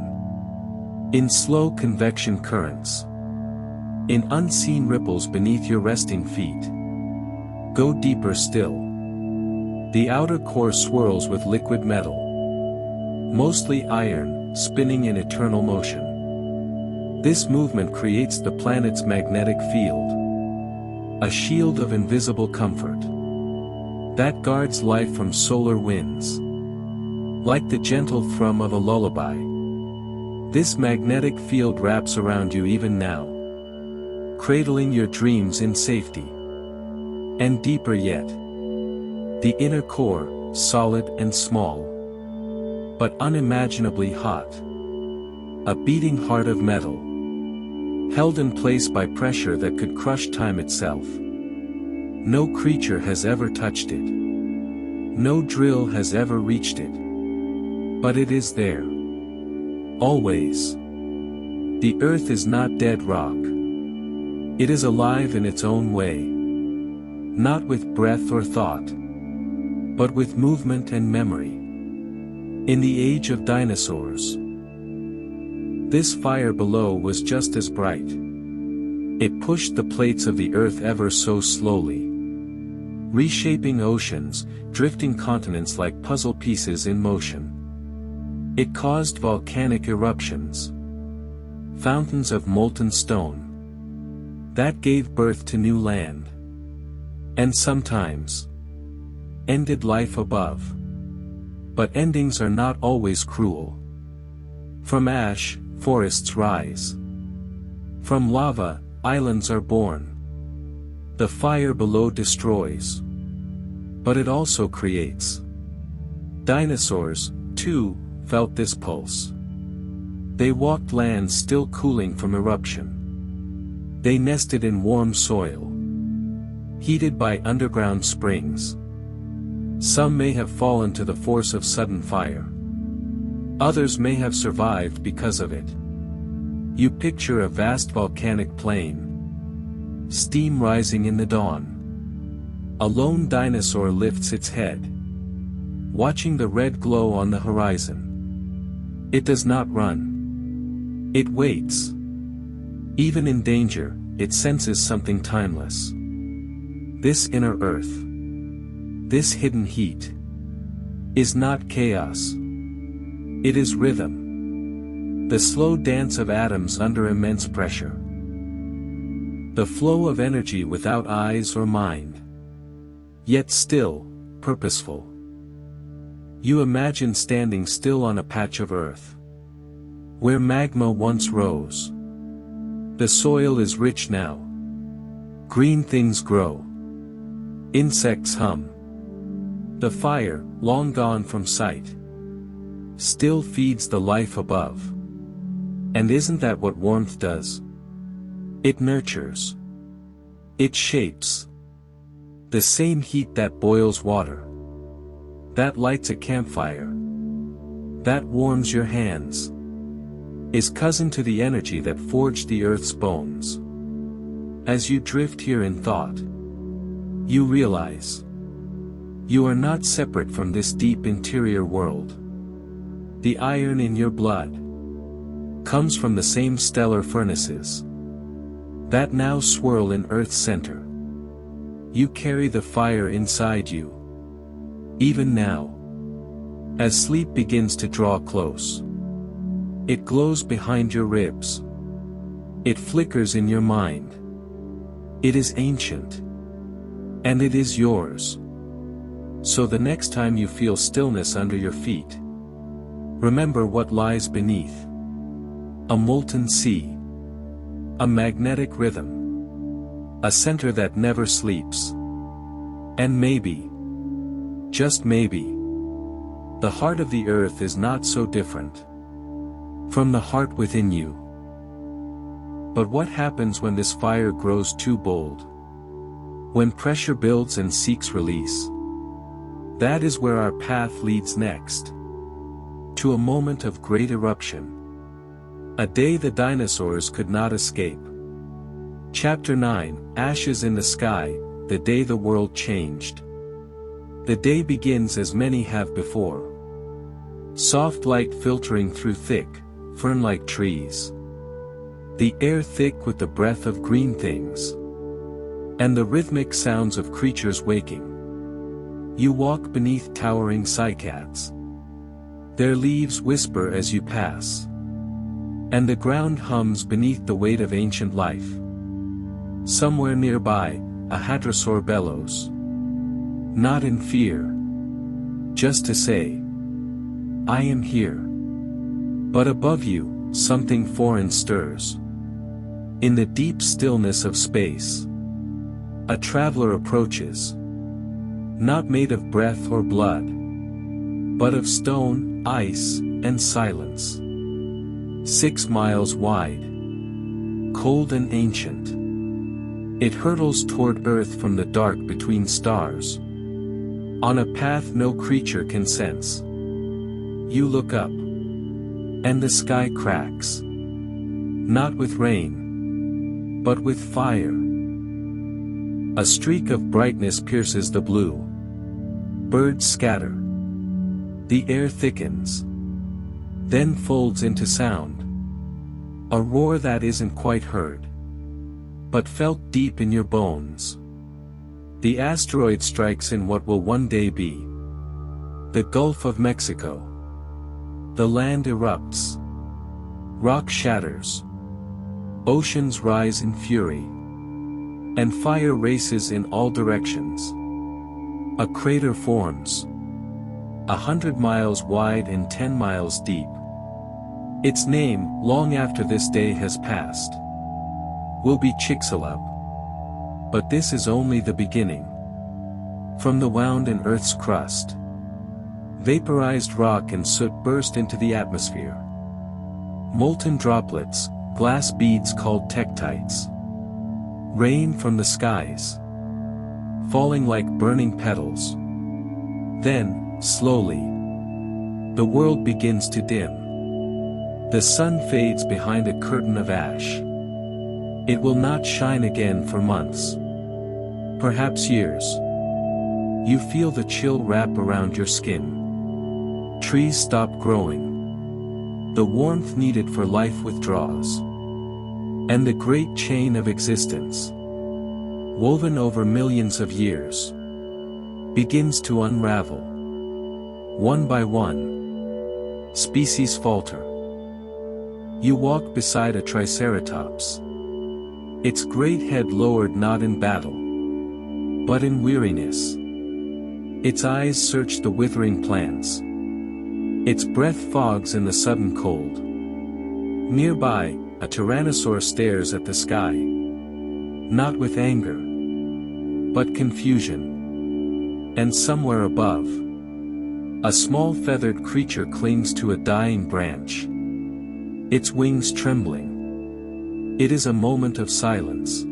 In slow convection currents. In unseen ripples beneath your resting feet. Go deeper still. The outer core swirls with liquid metal. Mostly iron, spinning in eternal motion. This movement creates the planet's magnetic field. A shield of invisible comfort. That guards life from solar winds. Like the gentle thrum of a lullaby. This magnetic field wraps around you even now. Cradling your dreams in safety. And deeper yet. The inner core, solid and small. But unimaginably hot. A beating heart of metal. Held in place by pressure that could crush time itself. No creature has ever touched it. No drill has ever reached it. But it is there. Always. The earth is not dead rock. It is alive in its own way. Not with breath or thought. But with movement and memory. In the age of dinosaurs. This fire below was just as bright. It pushed the plates of the earth ever so slowly. Reshaping oceans, drifting continents like puzzle pieces in motion. It caused volcanic eruptions. Fountains of molten stone. That gave birth to new land. And sometimes ended life above. But endings are not always cruel. From ash, forests rise. From lava, islands are born. The fire below destroys. But it also creates. Dinosaurs, too, felt this pulse. They walked lands still cooling from eruption. They nested in warm soil. Heated by underground springs. Some may have fallen to the force of sudden fire. Others may have survived because of it. You picture a vast volcanic plain. Steam rising in the dawn. A lone dinosaur lifts its head. Watching the red glow on the horizon. It does not run. It waits. Even in danger, it senses something timeless. This inner earth. This hidden heat. Is not chaos. It is rhythm. The slow dance of atoms under immense pressure. The flow of energy without eyes or mind. Yet still, purposeful. You imagine standing still on a patch of earth. Where magma once rose. The soil is rich now. Green things grow. Insects hum. The fire, long gone from sight. Still feeds the life above. And isn't that what warmth does? It nurtures. It shapes. The same heat that boils water. That lights a campfire. That warms your hands. Is cousin to the energy that forged the earth's bones. As you drift here in thought, you realize you are not separate from this deep interior world. The iron in your blood comes from the same stellar furnaces that now swirl in Earth's center. You carry the fire inside you. Even now. As sleep begins to draw close, it glows behind your ribs. It flickers in your mind. It is ancient. And it is yours. So the next time you feel stillness under your feet, remember what lies beneath. A molten sea. A magnetic rhythm. A center that never sleeps. And maybe, just maybe, the heart of the earth is not so different from the heart within you. But what happens when this fire grows too bold? When pressure builds and seeks release? That is where our path leads next. To a moment of great eruption. A day the dinosaurs could not escape. Chapter 9, Ashes in the Sky, the day the world changed. The day begins as many have before. Soft light filtering through thick, fern-like trees. The air thick with the breath of green things. And the rhythmic sounds of creatures waking. You walk beneath towering cycads. Their leaves whisper as you pass. And the ground hums beneath the weight of ancient life. Somewhere nearby, a hadrosaur bellows. Not in fear. Just to say, I am here. But above you, something foreign stirs. In the deep stillness of space, a traveler approaches. Not made of breath or blood, but of stone, ice, and silence. 6 miles wide. Cold and ancient. It hurtles toward Earth from the dark between stars. On a path no creature can sense. You look up. And the sky cracks. Not with rain, but with fire. A streak of brightness pierces the blue. Birds scatter. The air thickens. Then folds into sound. A roar that isn't quite heard, but felt deep in your bones. The asteroid strikes in what will one day be the Gulf of Mexico. The land erupts. Rock shatters. Oceans rise in fury. And fire races in all directions. A crater forms. 100 miles wide and 10 miles deep. Its name, long after this day has passed, will be Chicxulub. But this is only the beginning. From the wound in Earth's crust, vaporized rock and soot burst into the atmosphere. Molten droplets, glass beads called tektites, rain from the skies, falling like burning petals. Then, slowly, the world begins to dim. The sun fades behind a curtain of ash. It will not shine again for months. Perhaps years. You feel the chill wrap around your skin. Trees stop growing. The warmth needed for life withdraws. And the great chain of existence, woven over millions of years, begins to unravel. One by one, species falter. You walk beside a triceratops. Its great head lowered not in battle, but in weariness. Its eyes search the withering plants. Its breath fogs in the sudden cold. Nearby, a tyrannosaur stares at the sky. Not with anger, but confusion. And somewhere above, a small feathered creature clings to a dying branch. Its wings trembling. It is a moment of silence.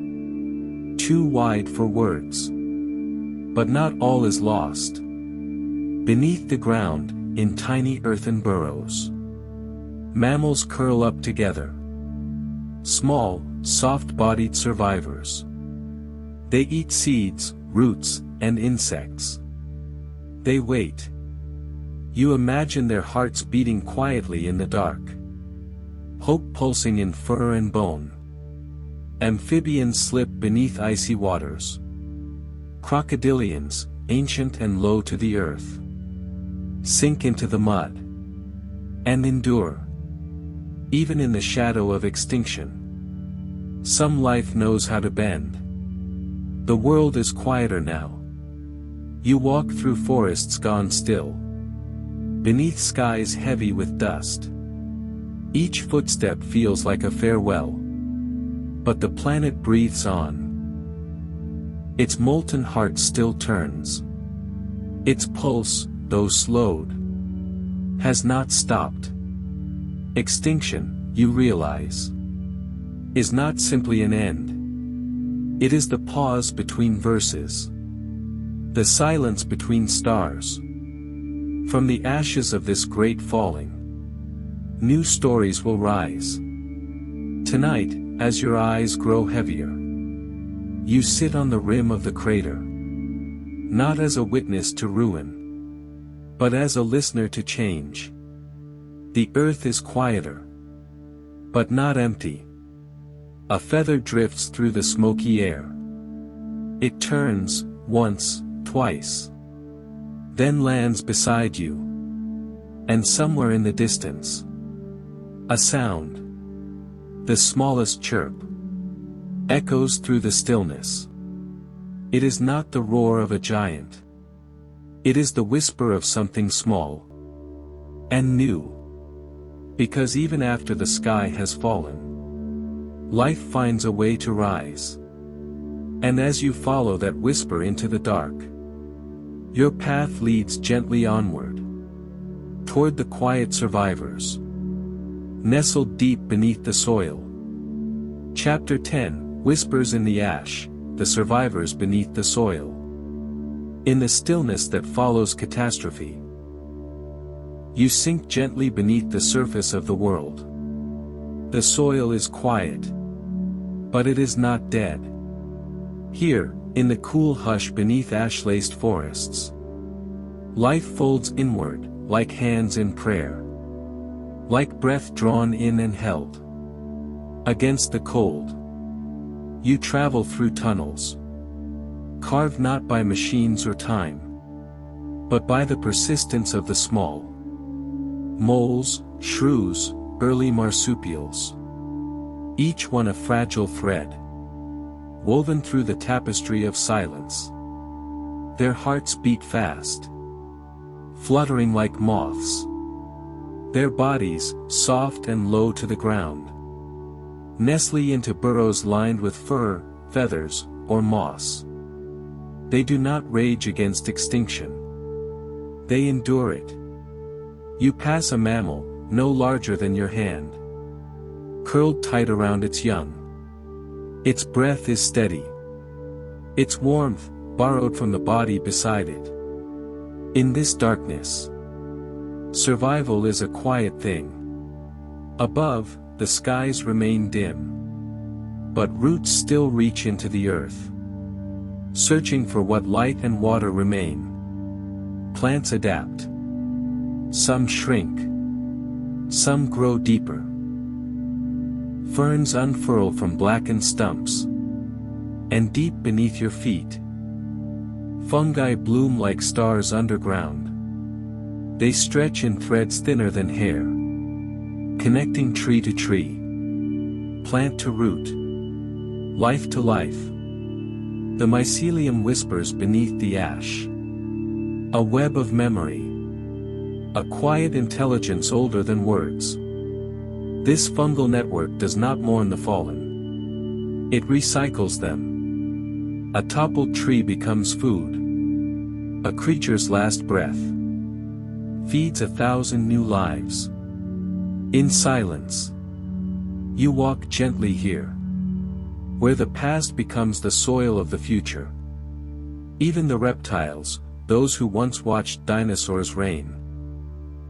Too wide for words. But not all is lost. Beneath the ground, in tiny earthen burrows, mammals curl up together. Small, soft-bodied survivors. They eat seeds, roots, and insects. They wait. You imagine their hearts beating quietly in the dark. Hope pulsing in fur and bone. Amphibians slip beneath icy waters. Crocodilians, ancient and low to the earth. sink into the mud, and endure. Even in the shadow of extinction, some life knows how to bend. The world is quieter now. You walk through forests gone still, beneath skies heavy with dust. Each footstep feels like a farewell, but the planet breathes on. Its molten heart still turns. Its pulse, though slowed, has not stopped. Extinction, you realize, is not simply an end. It is the pause between verses, the silence between stars. From the ashes of this great falling, new stories will rise. Tonight, as your eyes grow heavier, you sit on the rim of the crater, not as a witness to ruin, but as a listener to change. The earth is quieter, but not empty. A feather drifts through the smoky air. It turns, once, twice, then lands beside you. And somewhere in the distance, a sound, the smallest chirp, echoes through the stillness. It is not the roar of a giant. It is the whisper of something small and new. Because even after the sky has fallen, life finds a way to rise. And as you follow that whisper into the dark, your path leads gently onward, toward the quiet survivors, nestled deep beneath the soil. Chapter 10, Whispers in the Ash, the survivors beneath the soil. In the stillness that follows catastrophe, you sink gently beneath the surface of the world. The soil is quiet, but it is not dead. Here, in the cool hush beneath ash-laced forests, life folds inward, like hands in prayer, like breath drawn in and held. Against the cold, you travel through tunnels, carved not by machines or time, but by the persistence of the small. Moles, shrews, early marsupials, each one a fragile thread, woven through the tapestry of silence. Their hearts beat fast, fluttering like moths, their bodies, soft and low to the ground, nestling into burrows lined with fur, feathers, or moss. They do not rage against extinction. They endure it. You pass a mammal, no larger than your hand, curled tight around its young. Its breath is steady, its warmth, borrowed from the body beside it. In this darkness, survival is a quiet thing. Above, the skies remain dim, but roots still reach into the earth, searching for what light and water remain. Plants adapt. Some shrink. Some grow deeper. Ferns unfurl from blackened stumps, and deep beneath your feet, fungi bloom like stars underground. They stretch in threads thinner than hair, connecting tree to tree, plant to root, life to life. The mycelium whispers beneath the ash, a web of memory, a quiet intelligence older than words. This fungal network does not mourn the fallen. It recycles them. A toppled tree becomes food. A creature's last breath feeds 1,000 new lives. In silence, you walk gently here, where the past becomes the soil of the future. Even the reptiles, those who once watched dinosaurs reign,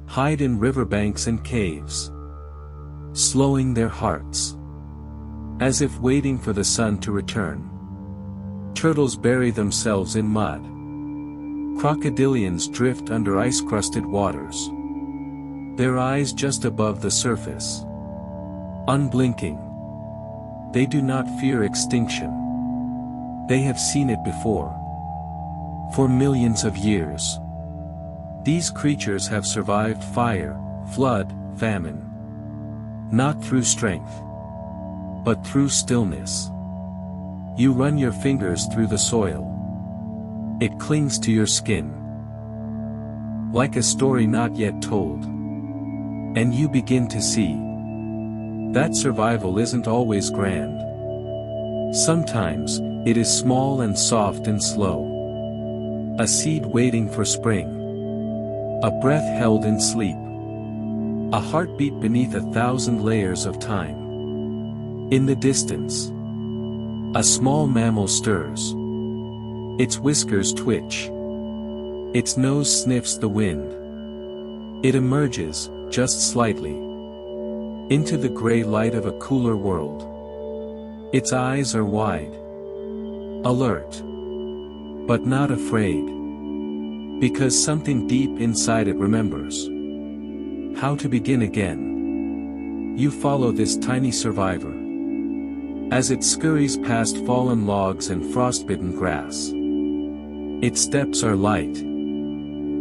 hide in riverbanks and caves, slowing their hearts, as if waiting for the sun to return. Turtles bury themselves in mud. Crocodilians drift under ice-crusted waters, their eyes just above the surface, unblinking. They do not fear extinction. They have seen it before. For millions of years. These creatures have survived fire, flood, famine. Not through strength, but through stillness. You run your fingers through the soil. It clings to your skin, like a story not yet told. And you begin to see that survival isn't always grand. Sometimes, it is small and soft and slow. A seed waiting for spring. A breath held in sleep. A heartbeat beneath 1,000 layers of time. In the distance, a small mammal stirs. Its whiskers twitch. Its nose sniffs the wind. It emerges, just slightly, into the gray light of a cooler world. Its eyes are wide, alert, but not afraid, because something deep inside it remembers how to begin again. You follow this tiny survivor as it scurries past fallen logs and frostbitten grass. Its steps are light,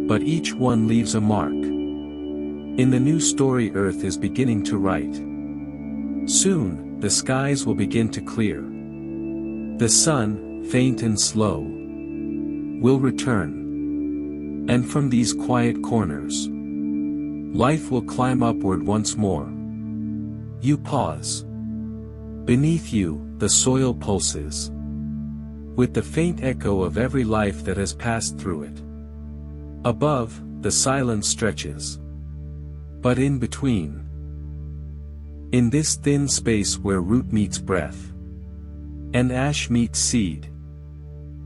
but each one leaves a mark. In the new story Earth is beginning to write. Soon, the skies will begin to clear. The sun, faint and slow, will return. And from these quiet corners, life will climb upward once more. You pause. Beneath you, the soil pulses, with the faint echo of every life that has passed through it. Above, the silence stretches. But in between, in this thin space where root meets breath, and ash meets seed,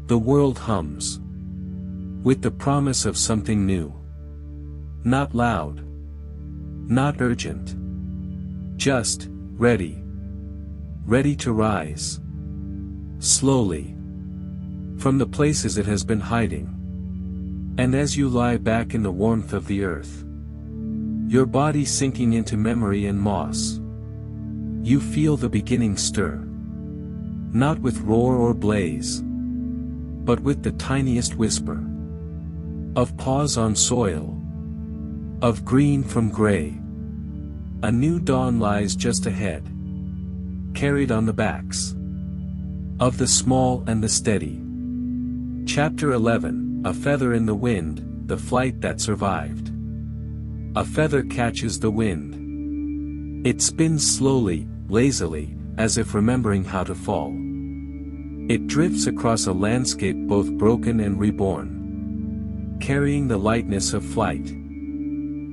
the world hums, with the promise of something new. Not loud, not urgent, just, ready to rise, slowly, from the places it has been hiding. And as you lie back in the warmth of the earth, your body sinking into memory and moss, you feel the beginning stir. Not with roar or blaze, but with the tiniest whisper of pause on soil, of green from gray. A new dawn lies just ahead, carried on the backs of the small and the steady. Chapter 11, A Feather in the Wind, the Flight That Survived. A feather catches the wind. It spins slowly, lazily, as if remembering how to fall. It drifts across a landscape both broken and reborn, carrying the lightness of flight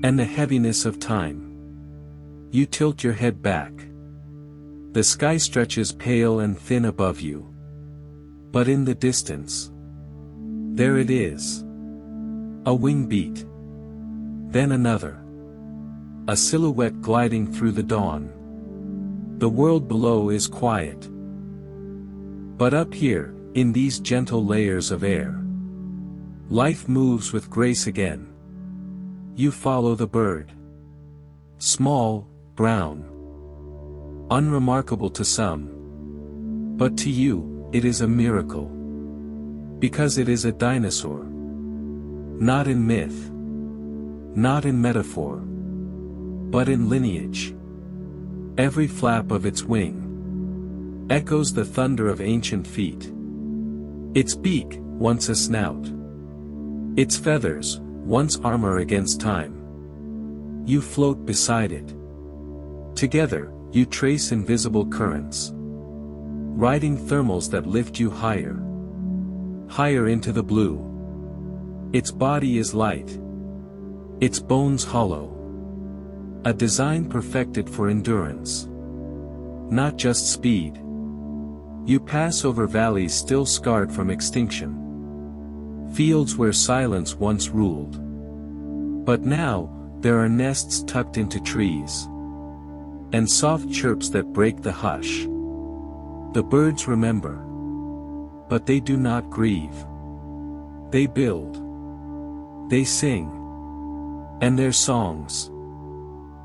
and the heaviness of time. You tilt your head back. The sky stretches pale and thin above you. But in the distance, there it is. A wing beat. Then another. A silhouette gliding through the dawn. The world below is quiet. But up here, in these gentle layers of air, life moves with grace again. You follow the bird. Small, brown, unremarkable to some. But to you, it is a miracle. Because it is a dinosaur. Not in myth. Not in metaphor. But in lineage. Every flap of its wing echoes the thunder of ancient feet. Its beak, once a snout. Its feathers, once armor against time. You float beside it. Together, you trace invisible currents, riding thermals that lift you higher. Higher into the blue. Its body is light. Its bones hollow. A design perfected for endurance. Not just speed. You pass over valleys still scarred from extinction. Fields where silence once ruled. But now, there are nests tucked into trees. And soft chirps that break the hush. The birds remember. But they do not grieve. They build. They sing. And their songs,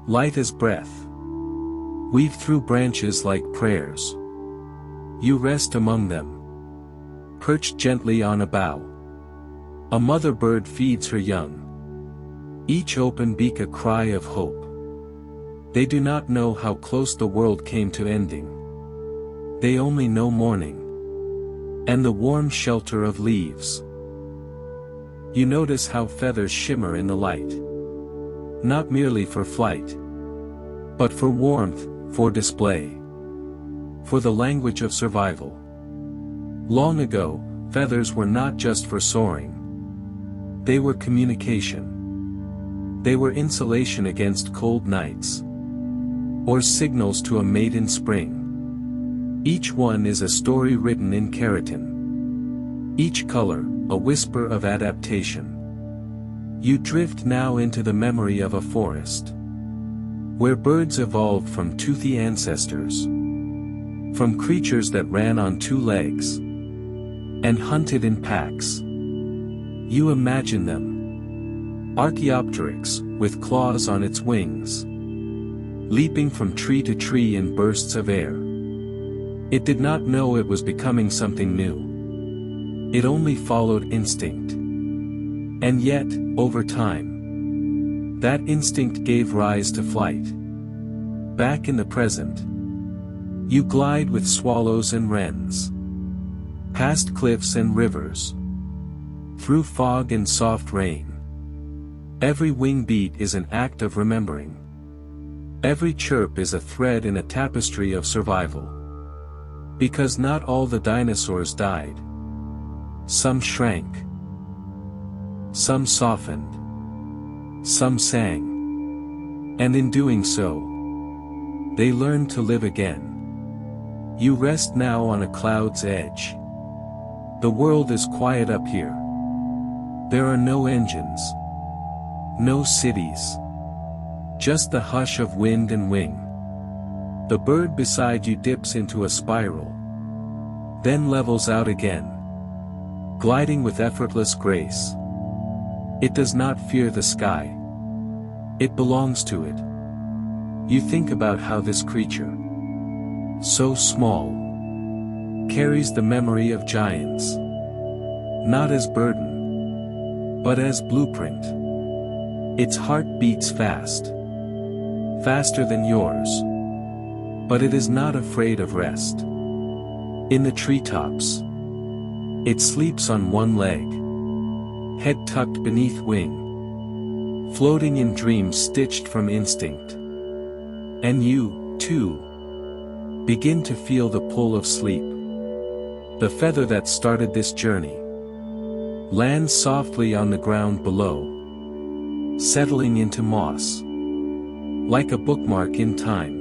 light as breath, weave through branches like prayers. You rest among them, perched gently on a bough. A mother bird feeds her young. each open beak a cry of hope. They do not know how close the world came to ending. They only know morning and the warm shelter of leaves. You notice how feathers shimmer in the light. Not merely for flight, but for warmth, for display, for the language of survival. Long ago, feathers were not just for soaring. They were communication. They were insulation against cold nights, or signals to a mate in spring. Each one is a story written in keratin. Each color, a whisper of adaptation. You drift now into the memory of a forest, where birds evolved from toothy ancestors, from creatures that ran on two legs, and hunted in packs. You imagine them. Archaeopteryx, with claws on its wings, leaping from tree to tree in bursts of air. It did not know it was becoming something new. It only followed instinct. And yet, over time, that instinct gave rise to flight. Back in the present, you glide with swallows and wrens, past cliffs and rivers, through fog and soft rain. Every wing beat is an act of remembering. Every chirp is a thread in a tapestry of survival. Because not all the dinosaurs died. Some shrank. Some softened. Some sang. And in doing so, they learned to live again. You rest now on a cloud's edge. The world is quiet up here. There are no engines. No cities. Just the hush of wind and wing. The bird beside you dips into a spiral, then levels out again, gliding with effortless grace. It does not fear the sky. It belongs to it. You think about how this creature, so small, carries the memory of giants, not as burden, but as blueprint. Its heart beats fast, faster than yours. But it is not afraid of rest. In the treetops, it sleeps on one leg, head tucked beneath wing, floating in dreams stitched from instinct. And you, too, begin to feel the pull of sleep. The feather that started this journey lands softly on the ground below, settling into moss, like a bookmark in time.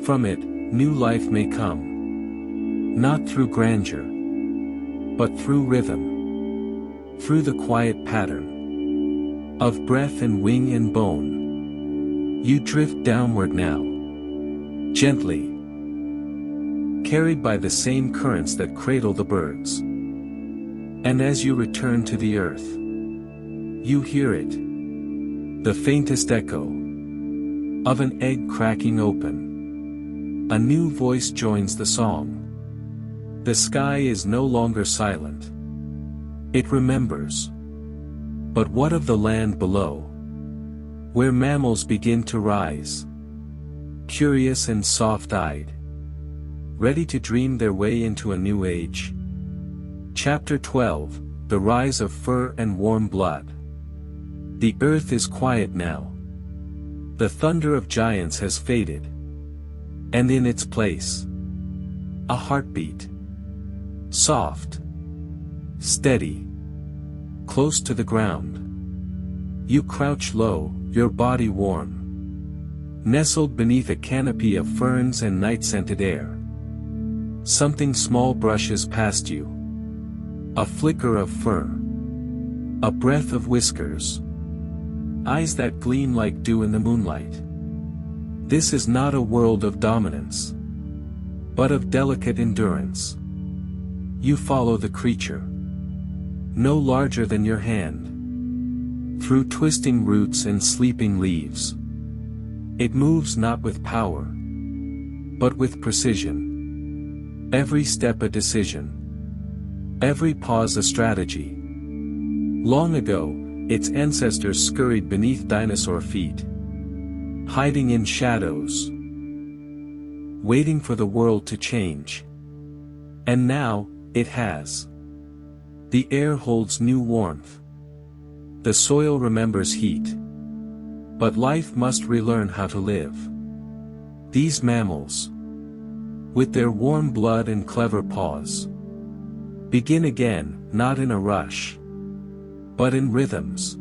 From it, new life may come. Not through grandeur, but through rhythm. Through the quiet pattern of breath and wing and bone. You drift downward now, gently, carried by the same currents that cradle the birds. And as you return to the earth, you hear it, the faintest echo of an egg cracking open. A new voice joins the song. The sky is no longer silent. It remembers. But what of the land below? Where mammals begin to rise, curious and soft-eyed, ready to dream their way into a new age. Chapter 12, The Rise of Fur and Warm Blood. The earth is quiet now. The thunder of giants has faded. And in its place, a heartbeat. Soft, steady, close to the ground. You crouch low, your body warm, nestled beneath a canopy of ferns and night-scented air. Something small brushes past you. A flicker of fur. A breath of whiskers. Eyes that gleam like dew in the moonlight. This is not a world of dominance, but of delicate endurance. You follow the creature, no larger than your hand, through twisting roots and sleeping leaves. It moves not with power, but with precision. Every step a decision, every pause a strategy. Long ago, its ancestors scurried beneath dinosaur feet, hiding in shadows, waiting for the world to change. And now, it has. The air holds new warmth. The soil remembers heat. But life must relearn how to live. These mammals, with their warm blood and clever paws, begin again, not in a rush, but in rhythms.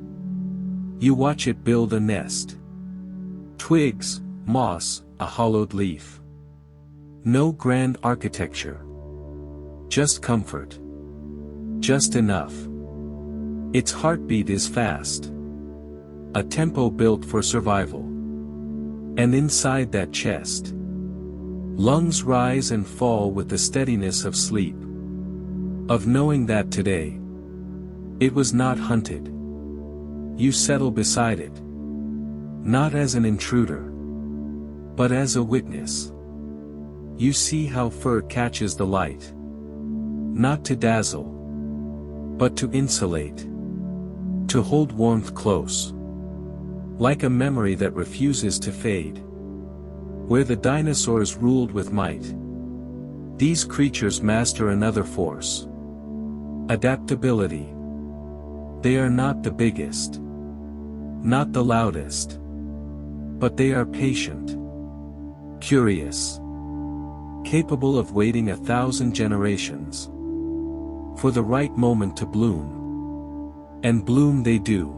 You watch it build a nest. Twigs, moss, a hollowed leaf. No grand architecture. Just comfort. Just enough. Its heartbeat is fast. A tempo built for survival. And inside that chest, lungs rise and fall with the steadiness of sleep. Of knowing that today, it was not hunted. You settle beside it. Not as an intruder, but as a witness. You see how fur catches the light. Not to dazzle, but to insulate. To hold warmth close. Like a memory that refuses to fade. Where the dinosaurs ruled with might, these creatures master another force. Adaptability. They are not the biggest, not the loudest, but they are patient, curious, capable of waiting 1,000 generations for the right moment to bloom. And bloom they do.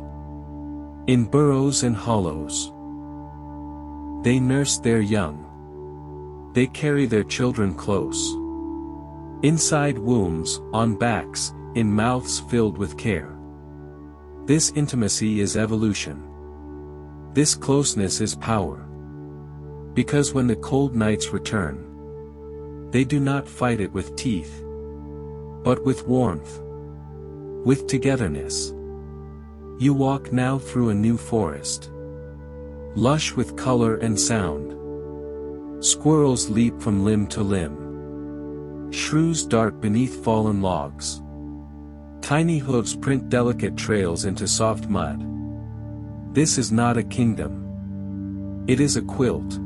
In burrows and hollows. They nurse their young. They carry their children close. Inside wombs, on backs, in mouths filled with care. This intimacy is evolution. This closeness is power. Because when the cold nights return, they do not fight it with teeth, but with warmth, with togetherness. You walk now through a new forest, lush with color and sound. Squirrels leap from limb to limb. Shrews dart beneath fallen logs. Tiny hooves print delicate trails into soft mud. This is not a kingdom. It is a quilt,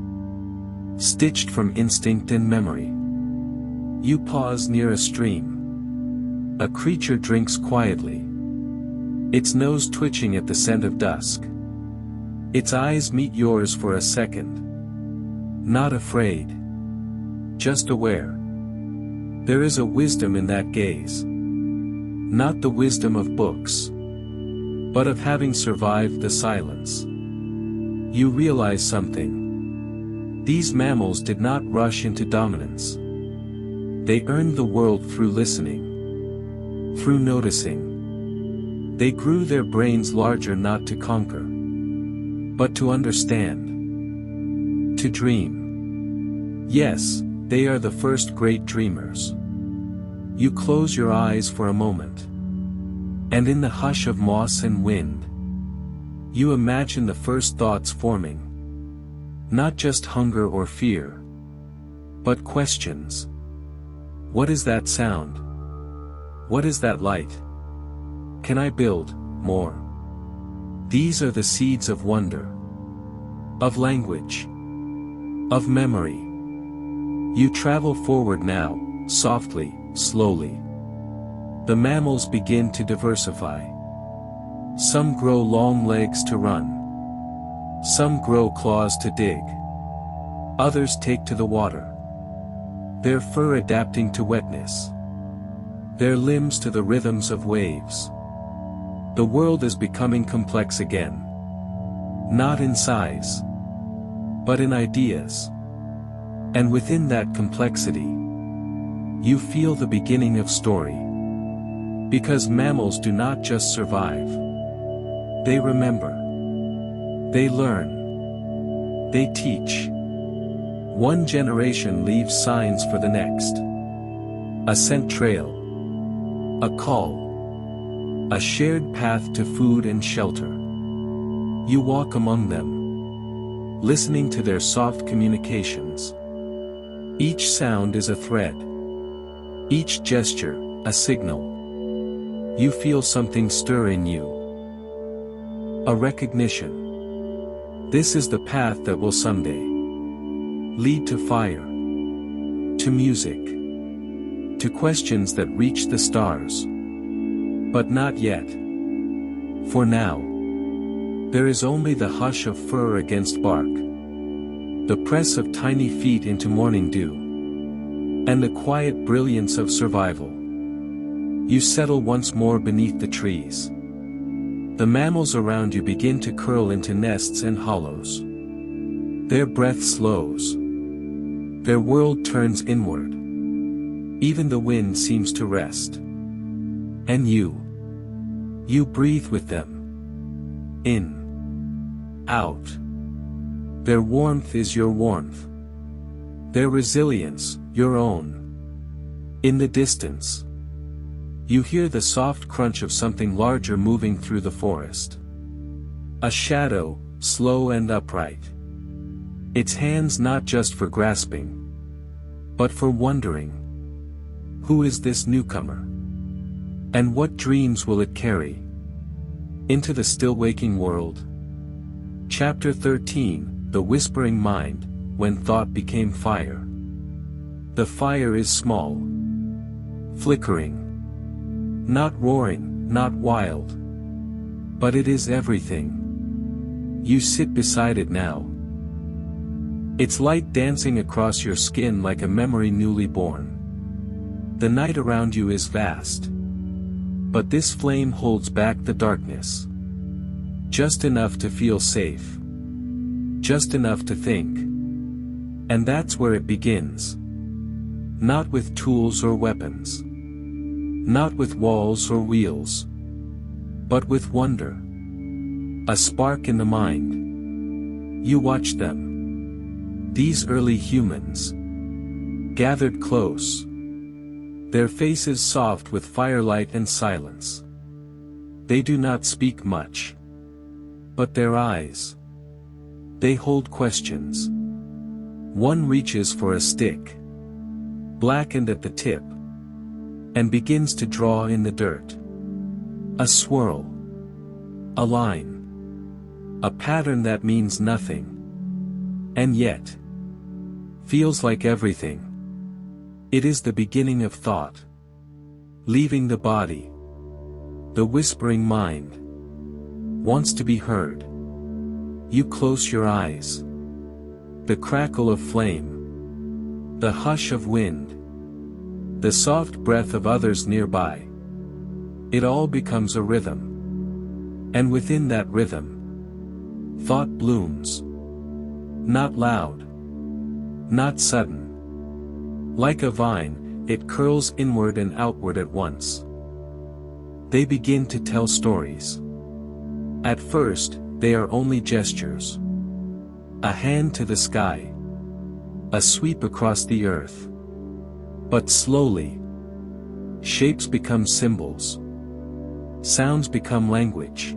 stitched from instinct and memory. You pause near a stream. A creature drinks quietly, its nose twitching at the scent of dusk. Its eyes meet yours for a second. Not afraid, just aware. There is a wisdom in that gaze. Not the wisdom of books, but of having survived the silence. You realize something. These mammals did not rush into dominance. They earned the world through listening, through noticing. They grew their brains larger not to conquer, but to understand, to dream. Yes, they are the first great dreamers. You close your eyes for a moment, and in the hush of moss and wind, you imagine the first thoughts forming. Not just hunger or fear, but questions. What is that sound? What is that light? Can I build more? These are the seeds of wonder, of language, of memory. You travel forward now, softly, slowly. The mammals begin to diversify. Some grow long legs to run. Some grow claws to dig. Others take to the water. Their fur adapting to wetness. Their limbs to the rhythms of waves. The world is becoming complex again. Not in size, but in ideas. And within that complexity, you feel the beginning of story. Because mammals do not just survive. They remember. They learn. They teach. One generation leaves signs for the next. A scent trail. A call. A shared path to food and shelter. You walk among them, listening to their soft communications. Each sound is a thread. Each gesture, a signal. You feel something stir in you. A recognition. This is the path that will someday lead to fire, to music, to questions that reach the stars. But not yet. For now, there is only the hush of fur against bark, the press of tiny feet into morning dew, and the quiet brilliance of survival. You settle once more beneath the trees. The mammals around you begin to curl into nests and hollows. Their breath slows. Their world turns inward. Even the wind seems to rest. And you breathe with them. In. Out. Their warmth is your warmth. Their resilience, your own. In the distance, you hear the soft crunch of something larger moving through the forest. A shadow, slow and upright. Its hands not just for grasping, but for wondering. Who is this newcomer? And what dreams will it carry into the still waking world? Chapter 13, The Whispering Mind, When Thought Became Fire. The fire is small, flickering, not roaring, not wild. But it is everything. You sit beside it now. Its light dancing across your skin like a memory newly born. The night around you is vast. But this flame holds back the darkness. Just enough to feel safe. Just enough to think. And that's where it begins. Not with tools or weapons. Not with walls or wheels. But with wonder. A spark in the mind. You watch them. These early humans. Gathered close. Their faces soft with firelight and silence. They do not speak much. But their eyes. They hold questions. One reaches for a stick. Blackened at the tip. And begins to draw in the dirt. A swirl. A line. A pattern that means nothing. And yet feels like everything. It is the beginning of thought. Leaving the body. The whispering mind wants to be heard. You close your eyes. The crackle of flame. The hush of wind. The soft breath of others nearby. It all becomes a rhythm. And within that rhythm, thought blooms. Not loud. Not sudden. Like a vine, it curls inward and outward at once. They begin to tell stories. At first, they are only gestures. A hand to the sky. A sweep across the earth. But slowly, shapes become symbols. Sounds become language.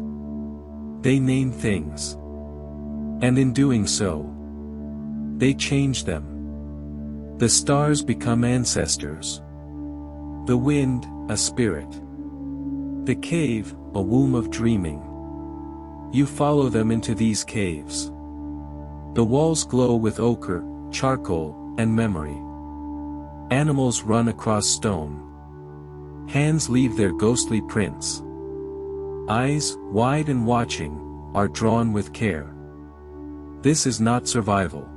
They name things. And in doing so, they change them. The stars become ancestors. The wind, a spirit. The cave, a womb of dreaming. You follow them into these caves. The walls glow with ochre, charcoal, and memory. Animals run across stone. Hands leave their ghostly prints. Eyes, wide and watching, are drawn with care. This is not survival.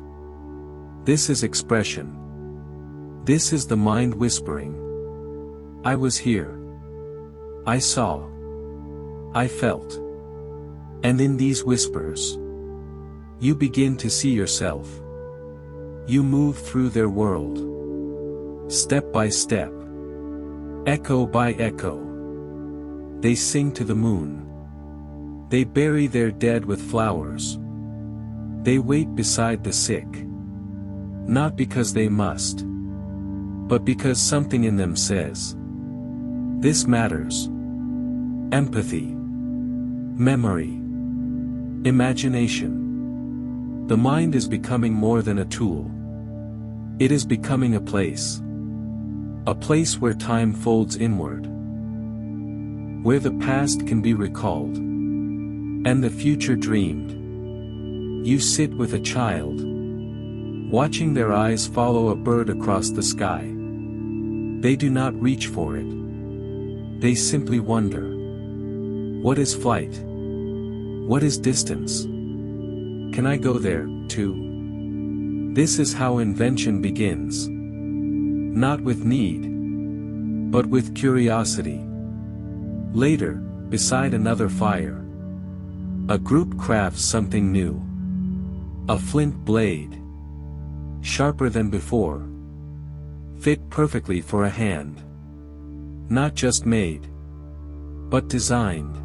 This is expression. This is the mind whispering. I was here. I saw. I felt. And in these whispers, you begin to see yourself. You move through their world. Step by step. Echo by echo. They sing to the moon. They bury their dead with flowers. They wait beside the sick. Not because they must. But because something in them says, this matters. Empathy. Memory. Imagination. The mind is becoming more than a tool. It is becoming a place. A place where time folds inward. Where the past can be recalled. And the future dreamed. You sit with a child, watching their eyes follow a bird across the sky. They do not reach for it. They simply wonder. What is flight? What is distance? Can I go there, too? This is how invention begins. Not with need, but with curiosity. Later, beside another fire, a group crafts something new. A flint blade, sharper than before, fit perfectly for a hand. Not just made, but designed.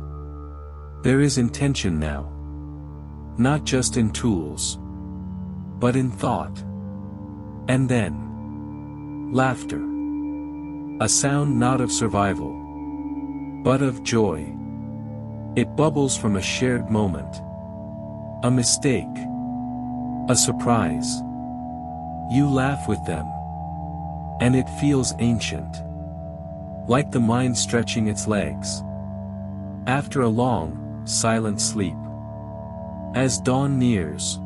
There is intention now. Not just in tools, but in thought. And then, laughter. A sound not of survival, but of joy. It bubbles from a shared moment. A mistake. A surprise. You laugh with them. And it feels ancient. Like the mind stretching its legs. After a long, silent sleep. As dawn nears,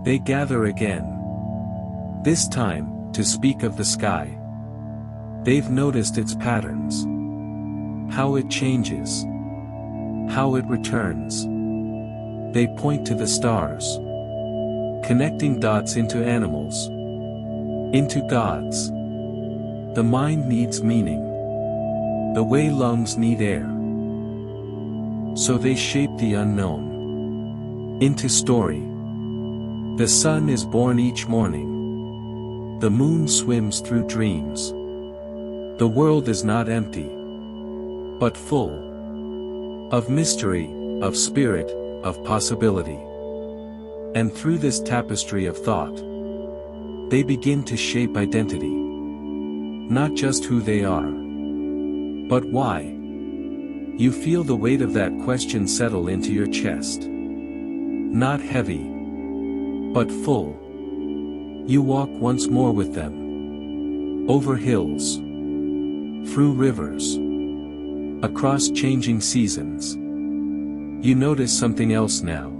they gather again. This time, to speak of the sky. They've noticed its patterns. How it changes. How it returns. They point to the stars. Connecting dots into animals. Into gods. The mind needs meaning. The way lungs need air. So they shape the unknown into story. The sun is born each morning. The moon swims through dreams. The world is not empty, but full of mystery, of spirit, of possibility. And through this tapestry of thought, they begin to shape identity. Not just who they are, but why. You feel the weight of that question settle into your chest. Not heavy, but full. You walk once more with them. Over hills. Through rivers. Across changing seasons. You notice something else now.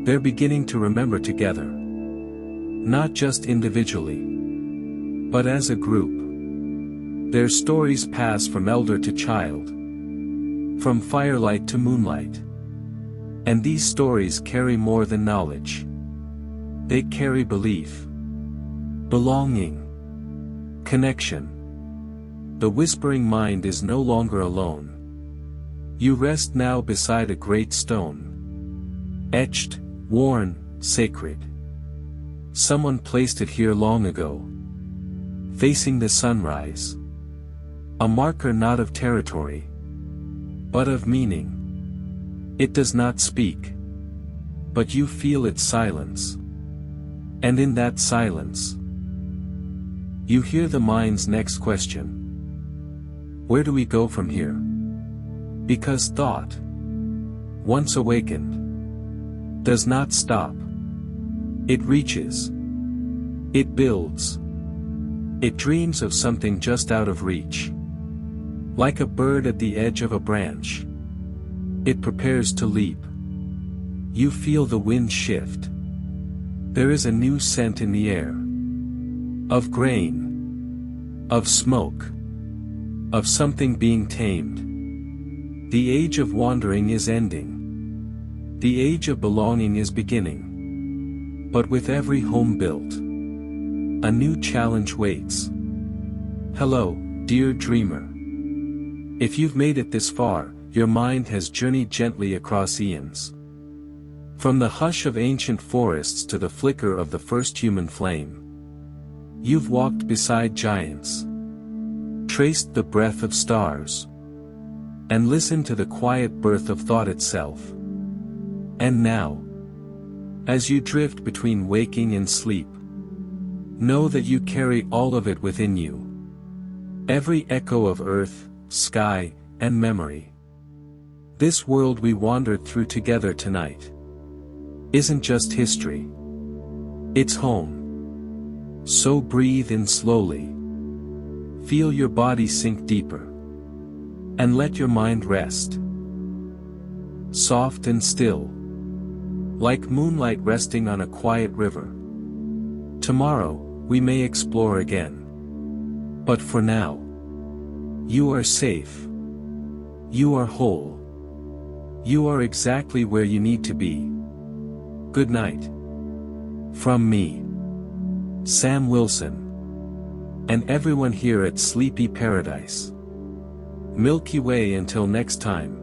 They're beginning to remember together. Not just individually, but as a group. Their stories pass from elder to child. From firelight to moonlight. And these stories carry more than knowledge. They carry belief. Belonging. Connection. The whispering mind is no longer alone. You rest now beside a great stone. Etched, worn, sacred. Someone placed it here long ago. Facing the sunrise. A marker not of territory, but of meaning. It does not speak, but you feel its silence. And in that silence, you hear the mind's next question. Where do we go from here? Because thought, once awakened, does not stop. It reaches. It builds. It dreams of something just out of reach. Like a bird at the edge of a branch. It prepares to leap. You feel the wind shift. There is a new scent in the air. Of grain. Of smoke. Of something being tamed. The age of wandering is ending. The age of belonging is beginning. But with every home built, a new challenge waits. Hello, dear dreamer. If you've made it this far, your mind has journeyed gently across eons. From the hush of ancient forests to the flicker of the first human flame. You've walked beside giants. Traced the breath of stars. And listened to the quiet birth of thought itself. And now, as you drift between waking and sleep, know that you carry all of it within you. Every echo of earth, sky, and memory. This world we wandered through together tonight isn't just history. It's home. So breathe in slowly. Feel your body sink deeper. And let your mind rest. soft and still. Like moonlight resting on a quiet river. Tomorrow, we may explore again. But for now, you are safe. You are whole. You are exactly where you need to be. Good night. From me, Sam Wilson. And everyone here at Sleepy Paradise. Milky Way until next time.